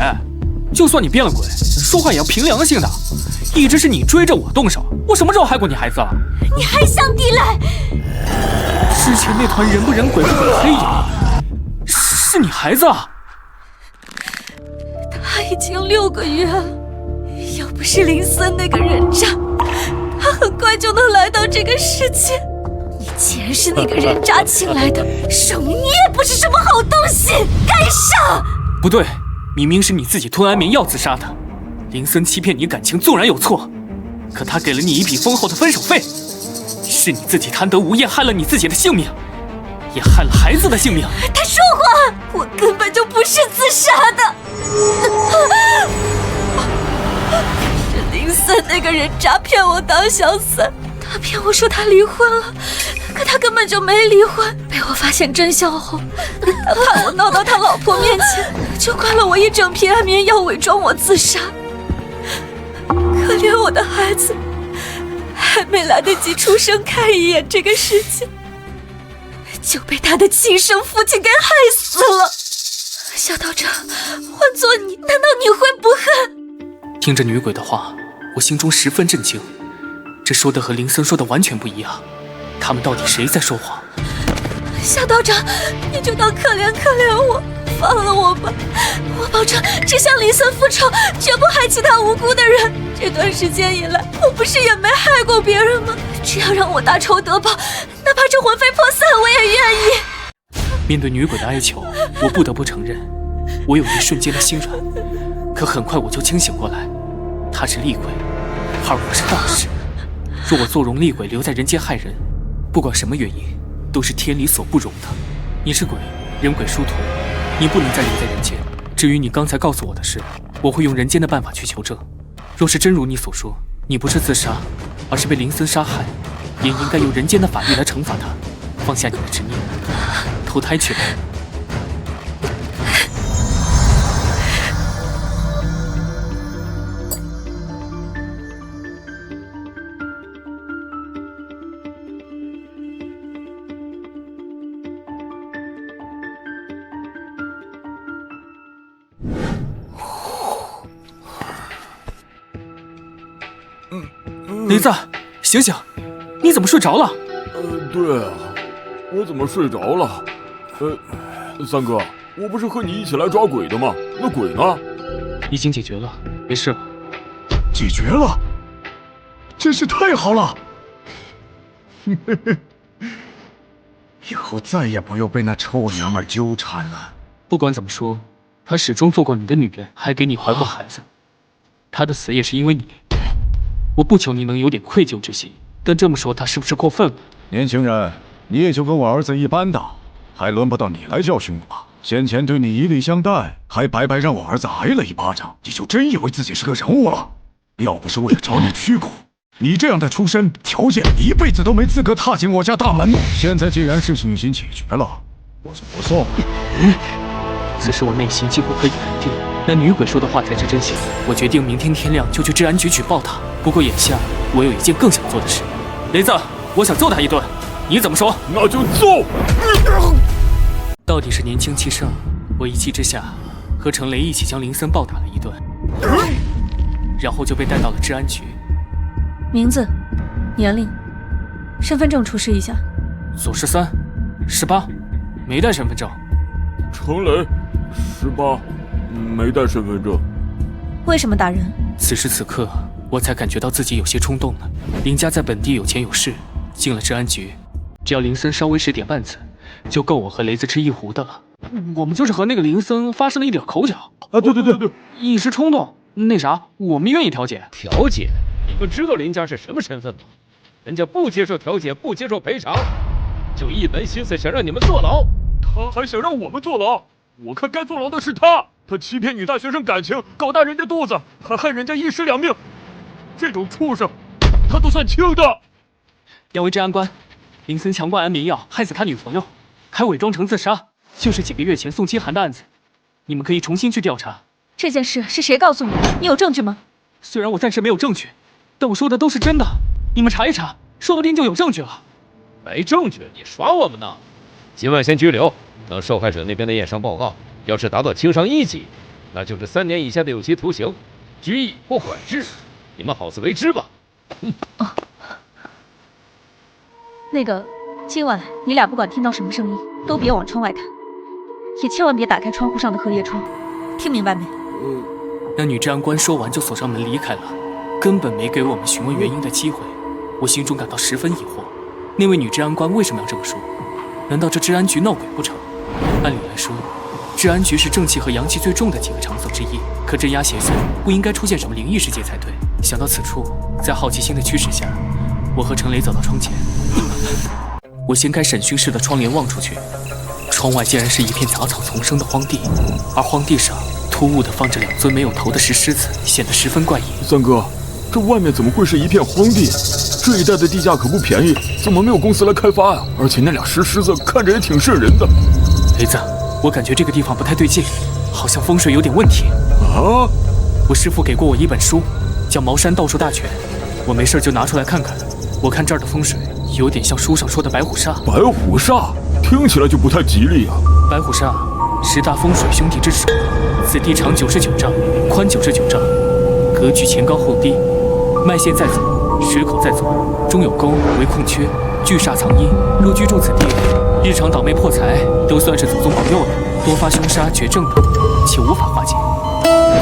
就算你变了鬼，说话也要凭良心的。一直是你追着我动手，我什么时候害过你孩子了？你还想抵赖？之前那团人不人鬼不鬼的黑影，是你孩子啊？他已经6个月了，要不是林森那个人渣，他很快就能来到这个世界。你既然是那个人渣请来的，说明你也不是什么好东西，该杀！不对，明明是你自己吞安眠药自杀的。林森欺骗你感情纵然有错，可他给了你一笔丰厚的分手费，是你自己贪得无厌，害了你自己的性命，也害了孩子的性命。他说谎，我根本就不是自杀的。是林森那个人渣骗我当小三，他骗我说他离婚了，可他根本就没离婚。被我发现真相后，他怕我闹到他老婆面前，就灌了我一整瓶安眠药，伪装我自杀。可怜我的孩子，还没来得及出生看一眼这个世界，就被他的亲生父亲给害死了。小道长，换做你，难道你会不恨？听着女鬼的话，我心中十分震惊，这说的和林森说的完全不一样，他们到底谁在说谎？小道长，你就当可怜我，放了我吧，我保证只向林森复仇，绝不害其他无辜的人。这段时间以来，我不是也没害过别人吗？只要让我大仇得报，哪怕这魂飞魄散，我也愿意。面对女鬼的哀求，我不得不承认，我有一瞬间的心软。可很快我就清醒过来，她是厉鬼，而我是道士。若我做容厉鬼留在人间害人，不管什么原因，都是天理所不容的。你是鬼，人鬼殊途，你不能再留在人间。至于你刚才告诉我的事，我会用人间的办法去求证。若是真如你所说，你不是自杀，而是被林森杀害，也应该用人间的法律来惩罚他。放下你的执念，投胎去吧。雷子，醒醒！你怎么睡着了？对啊，我怎么睡着了？三哥，我不是和你一起来抓鬼的吗？那鬼呢？已经解决了。没事了。解决了，真是太好了！以后再也不用被那臭娘们纠缠了。不管怎么说，她始终做过你的女人，还给你怀过孩子。她的死也是因为你。我不求你能有点愧疚之心，但这么说她是不是过分了？年轻人，你也就跟我儿子一般大，还轮不到你来教训我吧？先前对你以礼相待，还白白让我儿子挨了一巴掌，你就真以为自己是个人物了？要不是为了找你屈苦，你这样的出身条件，一辈子都没资格踏进我家大门。现在既然事情已经解决了，我就不送。此时我内心几乎可以肯定，那女鬼说的话才是真心。我决定明天天亮就去治安局举报她。不过眼下我有一件更想做的事，雷子，我想揍她一顿，你怎么说？那就揍！到底是年轻气盛，我一气之下和程雷一起将林森暴打了一顿，然后就被带到了治安局。名字、年龄、身份证出示一下。左13、18，没带身份证。程雷，18，没带身份证。为什么打人？此时此刻，我才感觉到自己有些冲动了。林家在本地有钱有势，进了治安局，只要林森稍微使点绊子，就够我和雷子吃一壶的了。我们就是和那个林森发生了一点口角啊，对，一时冲动。那啥，我们愿意调解。调解？你们知道林家是什么身份吗？人家不接受调解，不接受赔偿，就一门心思想让你们坐牢。他还想让我们坐牢？我看该坐牢的是他。他欺骗女大学生感情，搞大人家肚子，还害人家1尸2命，这种畜生，他都算轻的。两位治安官，林森强灌安眠药，害死他女朋友，还伪装成自杀，就是几个月前宋清寒的案子，你们可以重新去调查。这件事是谁告诉你的？你有证据吗？虽然我暂时没有证据，但我说的都是真的，你们查一查，说不定就有证据了。没证据，你耍我们呢？今晚先拘留，等受害者那边的验伤报告，要是达到轻伤1级，那就是3年以下的有期徒刑、拘役或管制，你们好自为之吧。那个，今晚你俩不管听到什么声音，都别往窗外看，也千万别打开窗户上的荷叶窗，听明白没？那女治安官说完就锁上门离开了，根本没给我们询问原因的机会。我心中感到十分疑惑，那位女治安官为什么要这么说？难道这治安局闹鬼不成？按理来说，治安局是正气和阳气最重的几个场所之一，可镇压邪祟不应该出现什么灵异事件才对。想到此处，在好奇心的驱使下，我和程雷走到窗前。我掀开审讯室的窗帘望出去，窗外竟然是一片杂草丛生的荒地，而荒地上突兀地放着2尊没有头的石狮子，显得十分怪异。三哥，这外面怎么会是一片荒地？这一带的地价可不便宜，怎么没有公司来开发呀？而且那俩石狮子看着也挺瘆人的。雷子，我感觉这个地方不太对劲，好像风水有点问题。啊！我师父给过我一本书，叫《茅山道术大全》，我没事就拿出来看看。我看这儿的风水有点像书上说的白虎煞。白虎煞听起来就不太吉利啊。白虎煞10大风水兄弟之首，此地长99丈，宽99丈，格局前高后低，脉线在左，水口在左，中有沟为空缺，聚煞藏阴。若居住此地，日常倒霉破财都算是祖宗保佑的，多发凶杀绝症等，且无法化解。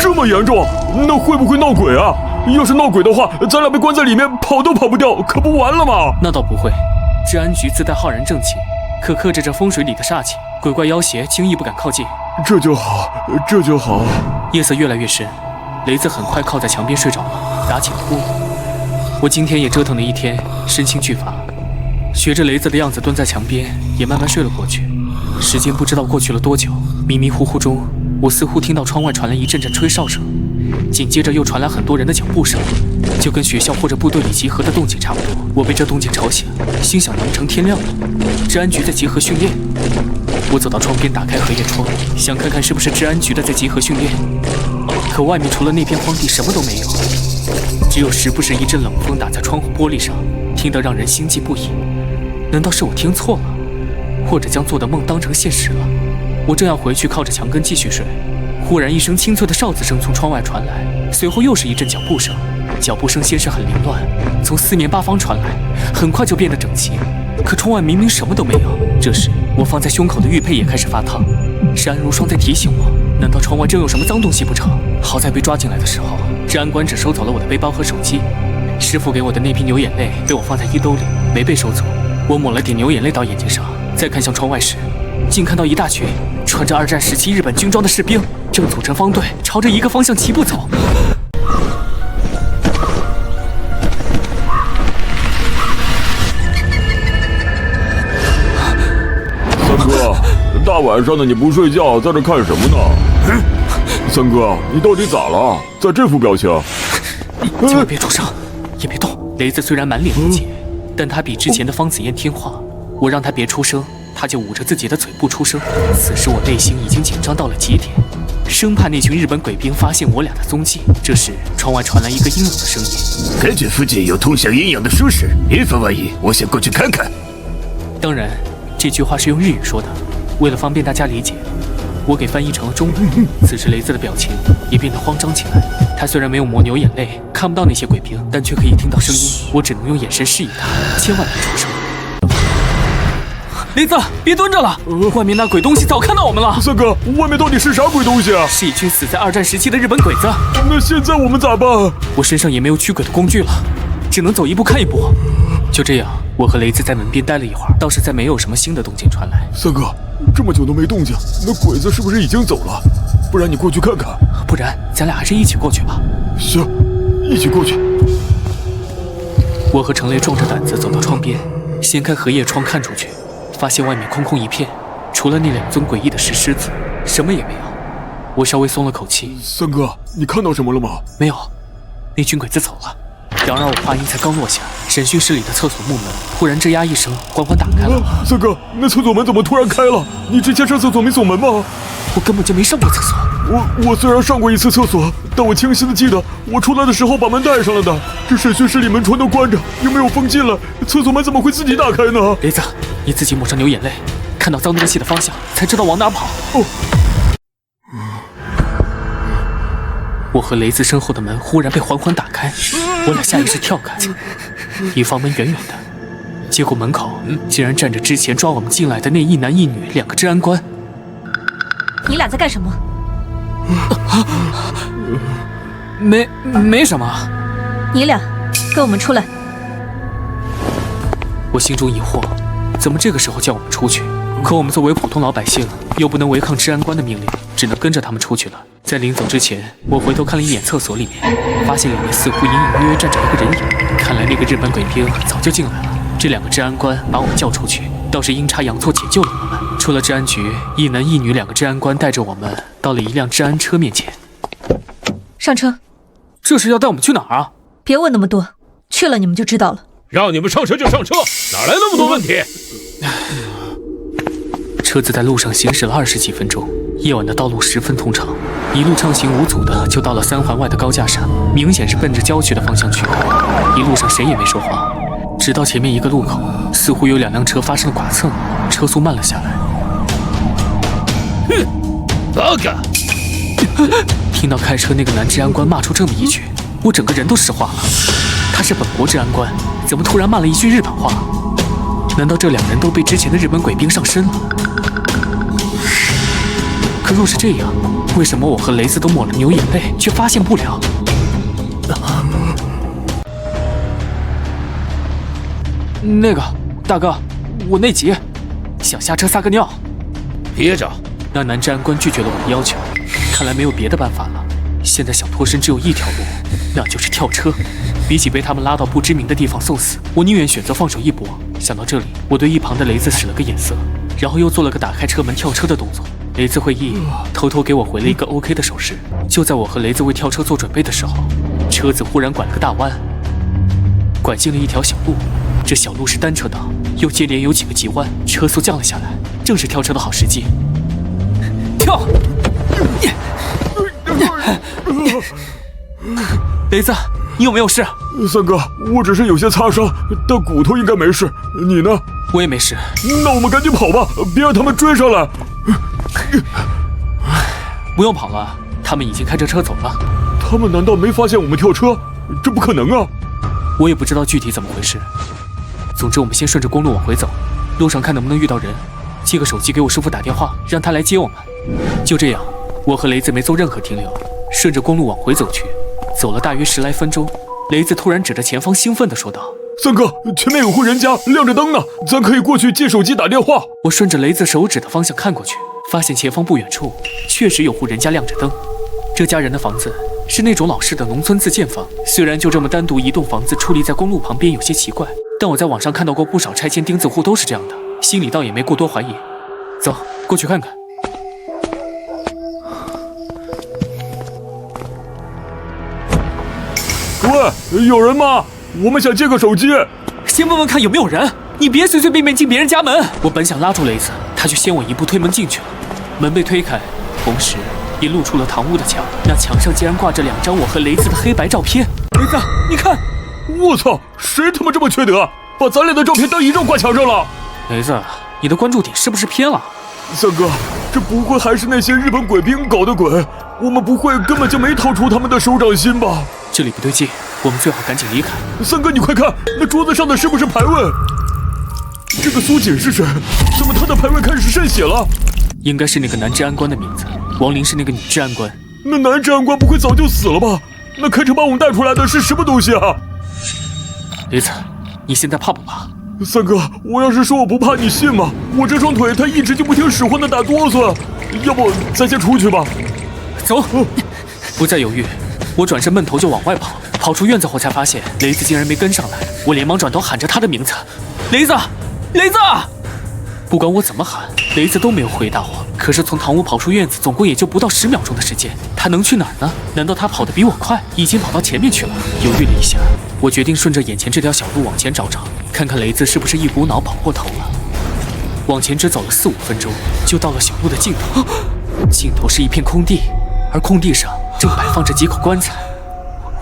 这么严重？那会不会闹鬼啊？要是闹鬼的话，咱俩被关在里面，跑都跑不掉，可不完了吗？那倒不会，治安局自带浩然正气，可克制着风水里的煞气，鬼怪妖邪轻易不敢靠近。这就好，这就好。夜色越来越深，雷子很快靠在墙边睡着了，打起了呼噜。我今天也折腾了一天，身心俱乏，学着雷子的样子蹲在墙边，也慢慢睡了过去。时间不知道过去了多久，迷迷糊糊中，我似乎听到窗外传来一阵阵吹哨声，紧接着又传来很多人的脚步声，就跟学校或者部队里集合的动静差不多。我被这动静吵醒，心想难不成天亮了？治安局在集合训练？我走到窗边，打开荷叶窗，想看看是不是治安局的在集合训练。可外面除了那片荒地什么都没有，只有时不时一阵冷风打在窗户玻璃上，听得让人心悸不已。难道是我听错了，或者将做的梦当成现实了？我正要回去靠着墙根继续睡，忽然一声清脆的哨子声从窗外传来，随后又是一阵脚步声。脚步声先是很凌乱，从4面8方传来，很快就变得整齐。可窗外明明什么都没有。这时，我放在胸口的玉佩也开始发烫，是安如霜在提醒我，难道窗外真有什么脏东西不成？好在被抓进来的时候，治安官只收走了我的背包和手机，师傅给我的那瓶牛眼泪被我放在衣兜里，没被收走。我抹了点牛眼泪到眼睛上，再看向窗外时，竟看到一大群穿着2战时期日本军装的士兵，正组成方队，朝着一个方向齐步走。三哥，大晚上的你不睡觉，在这看什么呢？三哥，你到底咋了？咋这副表情？今晚别出声，也别动。雷子虽然满脸不解，但他比之前的方子燕听话。我让他别出声，他就捂着自己的嘴不出声。此时我内心已经紧张到了极点，生怕那群日本鬼兵发现我俩的踪迹。这时，窗外传来一个阴冷的声音：“感觉附近有通向阴阳的书室，以防万一，我想过去看看。”当然，这句话是用日语说的，为了方便大家理解，我给翻译成了中文。此时雷子的表情也变得慌张起来。他虽然没有抹牛眼泪，看不到那些鬼兵，但却可以听到声音。我只能用眼神示意他，千万别出声。雷子，别蹲着了！外面那鬼东西早看到我们了。三哥，外面到底是啥鬼东西啊？是一群死在2战时期的日本鬼子。那现在我们咋办？我身上也没有驱鬼的工具了，只能走一步看一步。就这样，我和雷子在门边待了一会儿，倒是再没有什么新的动静传来。三哥，这么久都没动静，那鬼子是不是已经走了？不然你过去看看。不然，咱俩还是一起过去吧。行，一起过去。我和程雷壮着胆子走到窗边，掀开荷叶窗看出去，发现外面空空一片，除了那2尊诡异的石狮子，什么也没有。我稍微松了口气。三哥，你看到什么了吗？没有，那群鬼子走了。然而我话音才刚落下，审讯室里的厕所木门忽然吱呀一声，缓缓打开了。三哥，那厕所门怎么突然开了？你之前上厕所没锁门吗？我根本就没上过厕所。我虽然上过一次厕所，但我清晰的记得我出来的时候把门带上了的。这审讯室里门窗都关着，又没有封禁了，厕所门怎么会自己打开呢？雷子，你自己抹上牛眼泪，看到脏东西的方向，才知道往哪跑。我和雷子身后的门忽然被缓缓打开，我俩下意识跳开，以防门远远的。结果门口竟然站着之前抓我们进来的那1男1女2个治安官。你俩在干什么？没什么。你俩跟我们出来。我心中疑惑，怎么这个时候叫我们出去？可我们作为普通老百姓，又不能违抗治安官的命令，只能跟着他们出去了。在临走之前，我回头看了一眼厕所里面，发现里面似乎隐隐约约站着一个人影。看来那个日本鬼兵早就进来了。这2个治安官把我们叫出去，倒是阴差阳错解救了我们。出了治安局，1男1女2个治安官带着我们到了一辆治安车面前。上车。这是要带我们去哪儿啊？别问那么多，去了你们就知道了。让你们上车就上车，哪来那么多问题？车子在路上行驶了20几分钟，夜晚的道路十分通畅，一路畅行无阻的就到了3环外的高架上，明显是奔着郊区的方向去的。一路上谁也没说话，直到前面一个路口，似乎有2辆车发生了剐蹭，车速慢了下来。哼，八嘎！听到开车那个男治安官骂出这么一句，我整个人都石化了。他是本国治安官，怎么突然骂了一句日本话？难道这2人都被之前的日本鬼兵上身了？可若是这样，为什么我和雷子都抹了牛眼泪，却发现不了？那个大哥，我内急，想下车撒个尿。憋着。那男治安官拒绝了我的要求，看来没有别的办法了。现在想脱身只有一条路，那就是跳车。比起被他们拉到不知名的地方送死，我宁愿选择放手一搏。想到这里，我对一旁的雷子使了个眼色，然后又做了个打开车门跳车的动作。雷子会意，偷偷给我回了一个 OK 的手势。就在我和雷子为跳车做准备的时候，车子忽然拐了个大弯，拐进了一条小路。这小路是单车道，又接连有几个急弯，车速降了下来，正是跳车的好时机。跳！雷子，你有没有事？三哥，我只是有些擦伤，但骨头应该没事。你呢？我也没事。那我们赶紧跑吧，别让他们追上来。不用跑了，他们已经开着车走了。他们难道没发现我们跳车？这不可能啊！我也不知道具体怎么回事。总之，我们先顺着公路往回走，路上看能不能遇到人，借个手机给我师傅打电话，让他来接我们。就这样，我和雷子没做任何停留，顺着公路往回走去。走了大约10来分钟，雷子突然指着前方，兴奋地说道：“三哥，前面有户人家，亮着灯呢，咱可以过去借手机打电话。”我顺着雷子手指的方向看过去，发现前方不远处确实有户人家亮着灯。这家人的房子是那种老式的农村自建房，虽然就这么单独一栋房子矗立在公路旁边有些奇怪，但我在网上看到过不少拆迁钉子户都是这样的，心里倒也没过多怀疑。走，过去看看。喂，有人吗？我们想借个手机。先问问看有没有人，你别随随便便进别人家门。我本想拉住雷子，他却先我一步推门进去了。门被推开，同时也露出了堂屋的墙，那墙上竟然挂着2张我和雷子的黑白照片。雷子，你看，我操，谁他妈这么缺德，把咱俩的照片当遗照挂墙上了？雷子，你的关注点是不是偏了？三哥，这不会还是那些日本鬼兵搞的鬼？我们不会根本就没逃出他们的手掌心吧？这里不对劲，我们最好赶紧离开。三哥，你快看，那桌子上的是不是牌位？这个苏锦是谁？怎么他的牌位开始渗血了？应该是那个男治安官的名字，王林是那个女治安官。那男治安官不会早就死了吧？那开车把我们带出来的是什么东西啊？雷子，你现在怕不怕？三哥，我要是说我不怕，你信吗？我这双腿它一直就不听使唤的打哆嗦，要不咱先出去吧。走，不再犹豫，我转身闷头就往外跑。跑出院子后才发现雷子竟然没跟上来，我连忙转头喊着他的名字：“雷子，雷子！”不管我怎么喊，雷子都没有回答我。可是从堂屋跑出院子，总共也就不到10秒钟的时间，他能去哪儿呢？难道他跑得比我快，已经跑到前面去了？犹豫了一下，我决定顺着眼前这条小路往前找找，看看雷子是不是一股脑跑过头了。往前只走了4、5分钟，就到了小路的尽头。尽头是一片空地，而空地上正摆放着几口棺材。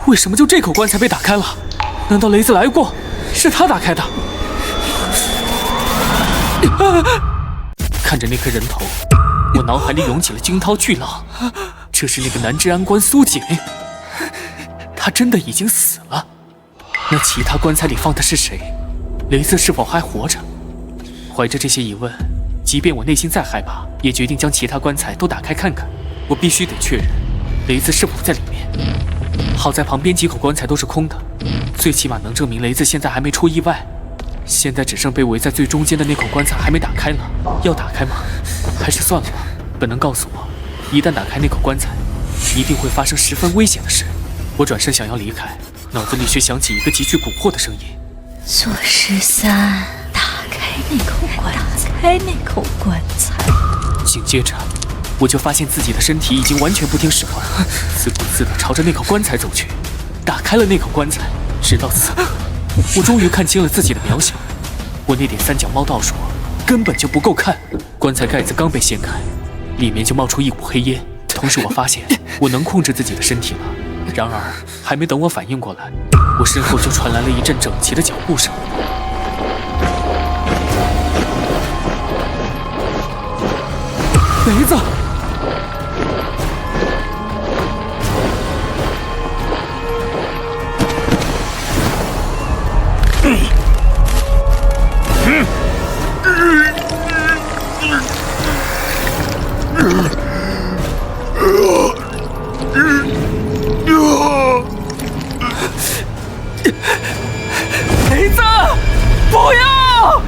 为什么就这口棺材被打开了？难道雷子来过？是他打开的？看着那颗人头，我脑海里涌起了惊涛巨浪。这是那个男治安官苏锦，他真的已经死了。那其他棺材里放的是谁？雷子是否还活着？怀着这些疑问，即便我内心再害怕，也决定将其他棺材都打开看看。我必须得确认雷子是否在里面。好在旁边几口棺材都是空的，最起码能证明雷子现在还没出意外。现在只剩被围在最中间的那口棺材还没打开了，要打开吗？还是算了吧。本能告诉我，一旦打开那口棺材，一定会发生十分危险的事。我转身想要离开，脑子里却响起一个极具蛊惑的声音：左13，打开那口棺材，打开那口棺材。紧接着，我就发现自己的身体已经完全不听使唤，自顾自地朝着那口棺材走去，打开了那口棺材。直到此刻，我终于看清了自己的渺小。我那点3脚猫道术根本就不够看。棺材盖子刚被掀开，里面就冒出一股黑烟。同时我发现我能控制自己的身体了。然而还没等我反应过来，我身后就传来了一阵整齐的脚步声。雷子！雷子，不要！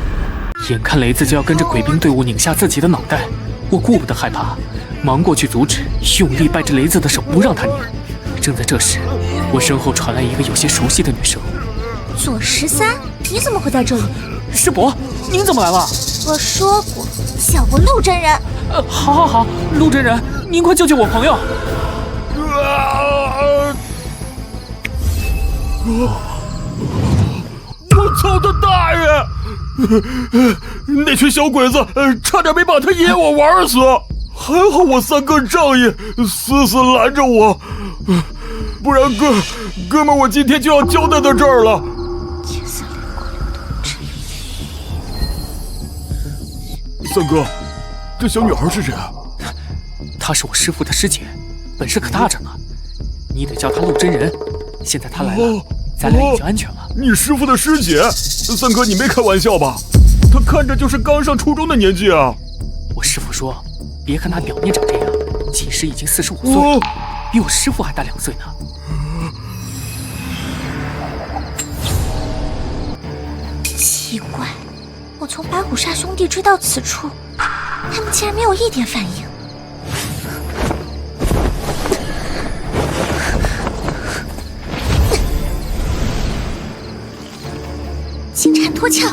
眼看雷子就要跟着鬼兵队伍拧下自己的脑袋，我顾不得害怕，忙过去阻止，用力掰着雷子的手，不让他拧。正在这时，我身后传来一个有些熟悉的女声：“左13，你怎么会在这里？”师伯，您怎么来了？我说过，叫我陆真人。好，陆真人，您快救救我朋友！我操他大爷！那群小鬼子差点没把他爷我玩死，还好我3哥仗义，死死拦着我，不然哥们我今天就要交代到这儿了。3哥，这小女孩是谁啊？她是我师父的师姐，本事可大着呢。你得叫她陆真人。现在她来了，咱俩已经安全了。你师父的师姐？3哥，你没开玩笑吧？她看着就是刚上初中的年纪啊。我师父说，别看她表面长这样，其实已经45岁了，比我师父还大2岁呢。奇怪，我从白虎煞兄弟追到此处，他们竟然没有一点反应。金蝉脱壳，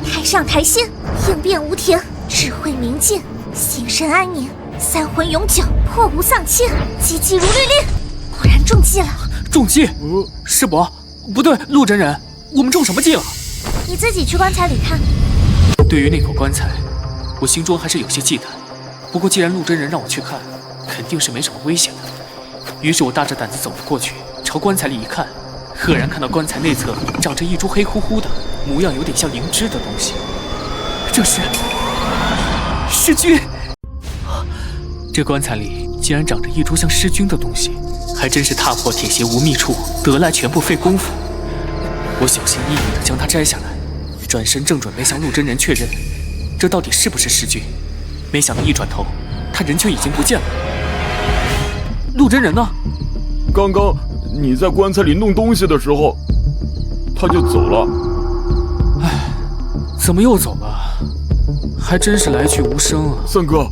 台上台下，应变无停，智慧明镜，心神安宁，三魂永久，破无丧气，急急如律令。果然中计了。中计？师伯，不对，陆真人，我们中什么计了？你自己去棺材里看。对于那口棺材，我心中还是有些忌惮。不过既然陆真人让我去看，肯定是没什么危险的。于是我大着胆子走了过去，朝棺材里一看，赫然看到棺材内侧长着一株黑乎乎的、模样有点像灵芝的东西。这是尸菌！这棺材里竟然长着一株像尸菌的东西，还真是踏破铁鞋无觅处，得来全不费工夫。我小心翼翼地将它摘下来，转身正准备向陆真人确认这到底是不是尸菌，没想到一转头，他人却已经不见了。陆真人呢？刚刚你在棺材里弄东西的时候，他就走了。唉，怎么又走了？还真是来去无声啊！三哥，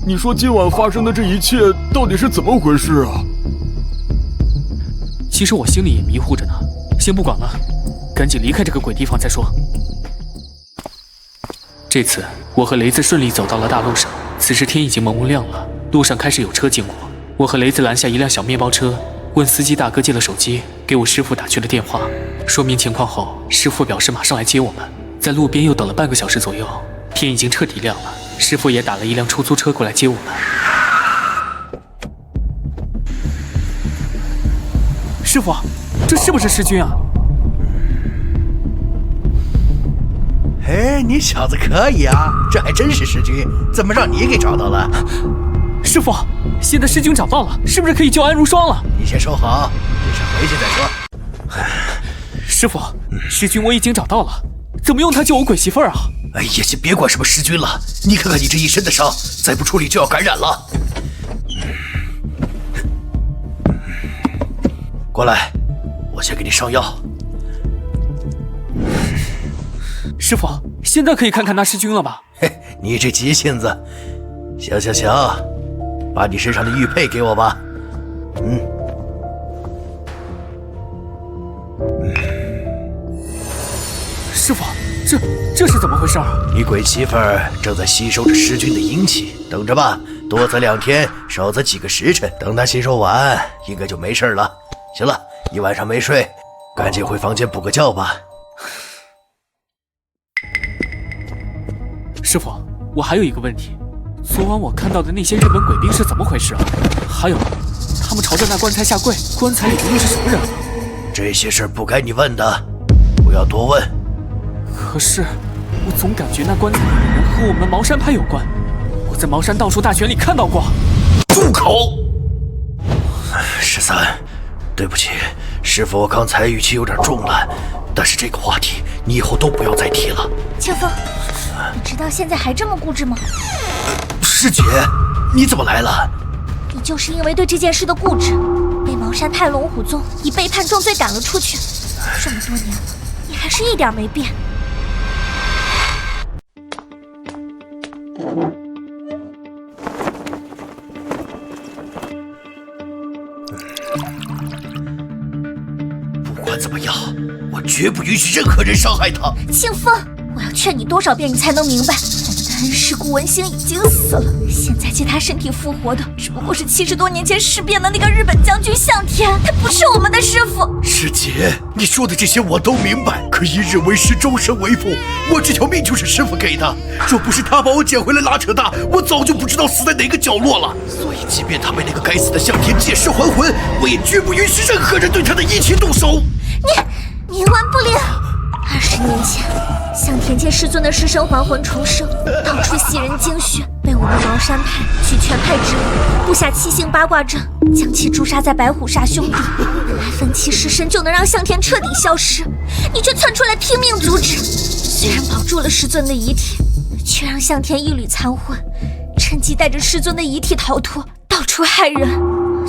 你说今晚发生的这一切到底是怎么回事啊？其实我心里也迷糊着呢，先不管了，赶紧离开这个鬼地方再说。这次我和雷子顺利走到了大路上，此时天已经蒙蒙亮了，路上开始有车经过。我和雷子拦下一辆小面包车，问司机大哥借了手机，给我师傅打去了电话，说明情况后，师傅表示马上来接我们。在路边又等了半个小时左右，天已经彻底亮了，师傅也打了一辆出租车过来接我们。师傅，这是不是尸菌啊？哎，你小子可以啊，这还真是尸菌，怎么让你给找到了？师傅，现在尸菌找到了，是不是可以救安如霜了？你先收好，这事回去再说。师傅，尸菌我已经找到了，怎么用它救我鬼媳妇儿啊？哎呀，先别管什么尸菌了，你看看你这一身的伤，再不处理就要感染了。过来，我先给你上药。师傅，现在可以看看那尸菌了吧？嘿，你这急性子，行，把你身上的玉佩给我吧。师傅，这是怎么回事？你鬼媳妇儿正在吸收着尸菌的阴气，等着吧，多则2天，少则几个时辰，等她吸收完，应该就没事了。行了，一晚上没睡，赶紧回房间补个觉吧。师傅，我还有一个问题，昨晚我看到的那些日本鬼兵是怎么回事啊？还有，他们朝着那棺材下跪，棺材里的又是什么人？这些事不该你问的，不要多问。可是，我总感觉那棺材里的人和我们茅山派有关，我在茅山道术大全里看到过。住口！13，对不起，师傅，我刚才语气有点重了，但是这个话题你以后都不要再提了。清风，你直到现在还这么固执吗？师姐，你怎么来了？你就是因为对这件事的固执，被茅山派龙虎宗以背叛重罪赶了出去。这么多年了，你还是一点没变。不管怎么样，我绝不允许任何人伤害他。清风，我要劝你多少遍你才能明白，我们的恩师顾文兴已经死了，现在借他身体复活的只不过是70多年前事变的那个日本将军向天，他不是我们的师傅。师姐，你说的这些我都明白，可一日为师，终身为父，我这条命就是师傅给的，若不是他把我捡回来拉扯大，我早就不知道死在哪个角落了。所以即便他被那个该死的向天借尸还魂，我也绝不允许任何人对他的一切动手。你冥顽不灵。20年前，向天借师尊的尸身还魂重生，到处袭人精血，被我们茅山派举全派之力布下7星八卦阵，将其诛杀在白虎煞兄弟，本来分其尸身就能让向天彻底消失，你却窜出来拼命阻止。虽然保住了师尊的遗体，却让向天一缕残魂，趁机带着师尊的遗体逃脱，到到处害人！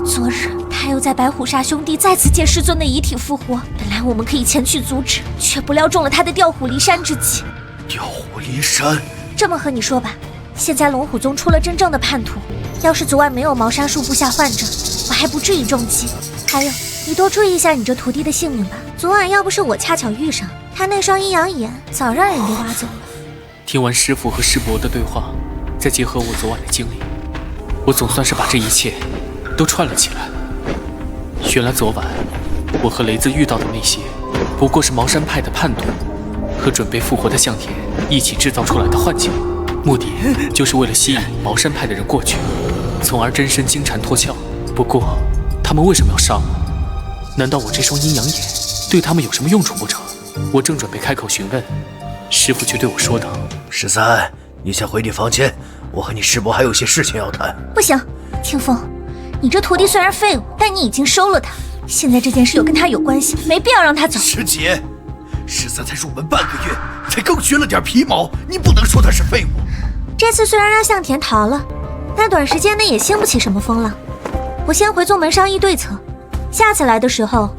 昨日他又在白虎煞兄弟再次借师尊的遗体复活，本来我们可以前去阻止，却不料中了他的调虎离山之计。调虎离山？这么和你说吧，现在龙虎宗出了真正的叛徒，要是昨晚没有茅山术部下患着，我还不至于中计。还有，你多注意一下你这徒弟的性命吧。昨晚要不是我恰巧遇上他那双阴阳眼，早让人给挖走了。听完师父和师伯的对话，再结合我昨晚的经历，我总算是把这一切都串了起来。原来昨晚我和雷子遇到的那些，不过是茅山派的叛徒和准备复活的向田一起制造出来的幻境，目的就是为了吸引茅山派的人过去，从而真身金蝉脱壳。不过他们为什么要杀我？难道我这双阴阳眼对他们有什么用处不成？我正准备开口询问，师父却对我说道：“13，你先回你房间，我和你师伯还有些事情要谈。”不行，清风，你这徒弟虽然废物，但你已经收了他。现在这件事又跟他有关系，没必要让他走。师姐，13才入门半个月，才刚学了点皮毛，你不能说他是废物。这次虽然让向田逃了，但短时间内也兴不起什么风浪。我先回宗门商议对策，下次来的时候，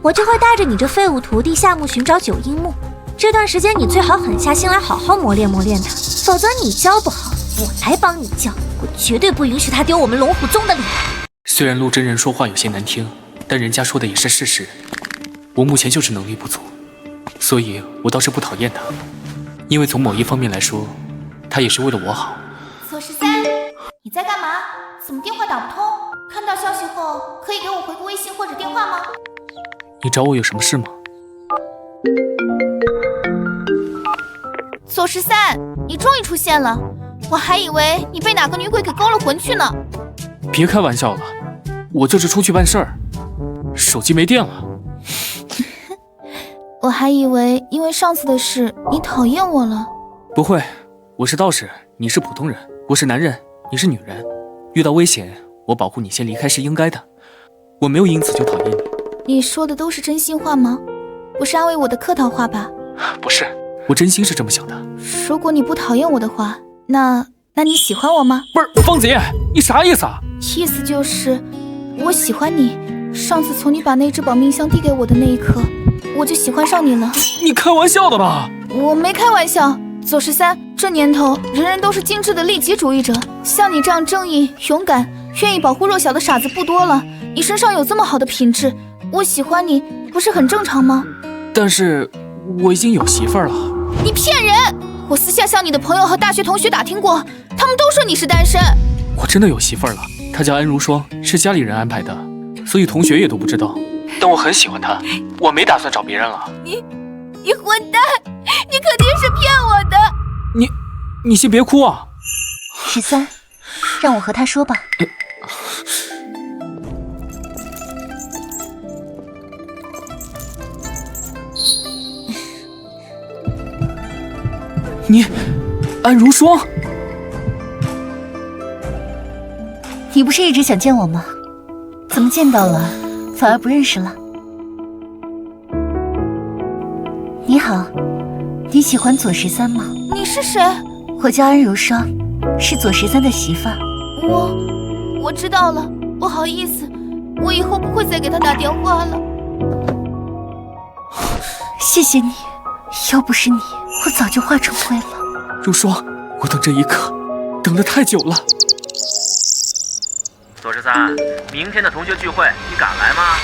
我就会带着你这废物徒弟下墓寻找九阴木。这段时间你最好狠下心来好好磨练磨练他，否则你教不好，我来帮你教。我绝对不允许他丢我们龙虎宗的脸。虽然陆真人说话有些难听，但人家说的也是事实。我目前就是能力不足，所以我倒是不讨厌他，因为从某一方面来说，他也是为了我好。左13，你在干嘛？怎么电话打不通？看到消息后可以给我回个微信或者电话吗？你找我有什么事吗？左13，你终于出现了，我还以为你被哪个女鬼给勾了魂去呢。别开玩笑了，我就是出去办事儿，手机没电了。我还以为因为上次的事你讨厌我了。不会，我是道士，你是普通人，我是男人，你是女人，遇到危险我保护你先离开是应该的，我没有因此就讨厌你。你说的都是真心话吗？不是安慰我的客套话吧？不是，我真心是这么想的。如果你不讨厌我的话，那你喜欢我吗？不是，芳子夜，你啥意思啊？意思就是我喜欢你。上次从你把那只保命箱递给我的那一刻，我就喜欢上你了。你开玩笑的吧？我没开玩笑。左13，这年头人人都是精致的利己主义者，像你这样正义、勇敢、愿意保护弱小的傻子不多了。你身上有这么好的品质，我喜欢你不是很正常吗？但是我已经有媳妇儿了。你骗人！我私下向你的朋友和大学同学打听过，他们都说你是单身。我真的有媳妇儿了，她叫安如霜，是家里人安排的，所以同学也都不知道。但我很喜欢她，我没打算找别人了。你混蛋！你肯定是骗我的。你先别哭啊。13，让我和他说吧。你，安如霜，你不是一直想见我吗？怎么见到了反而不认识了？你好，你喜欢左13吗？你是谁？我叫安如霜，是左13的媳妇儿。我知道了，不好意思，我以后不会再给他打电话了。谢谢你，要不是你，我早就化成灰了。如霜，我等这一刻等得太久了。左13，明天的同学聚会，你敢来吗？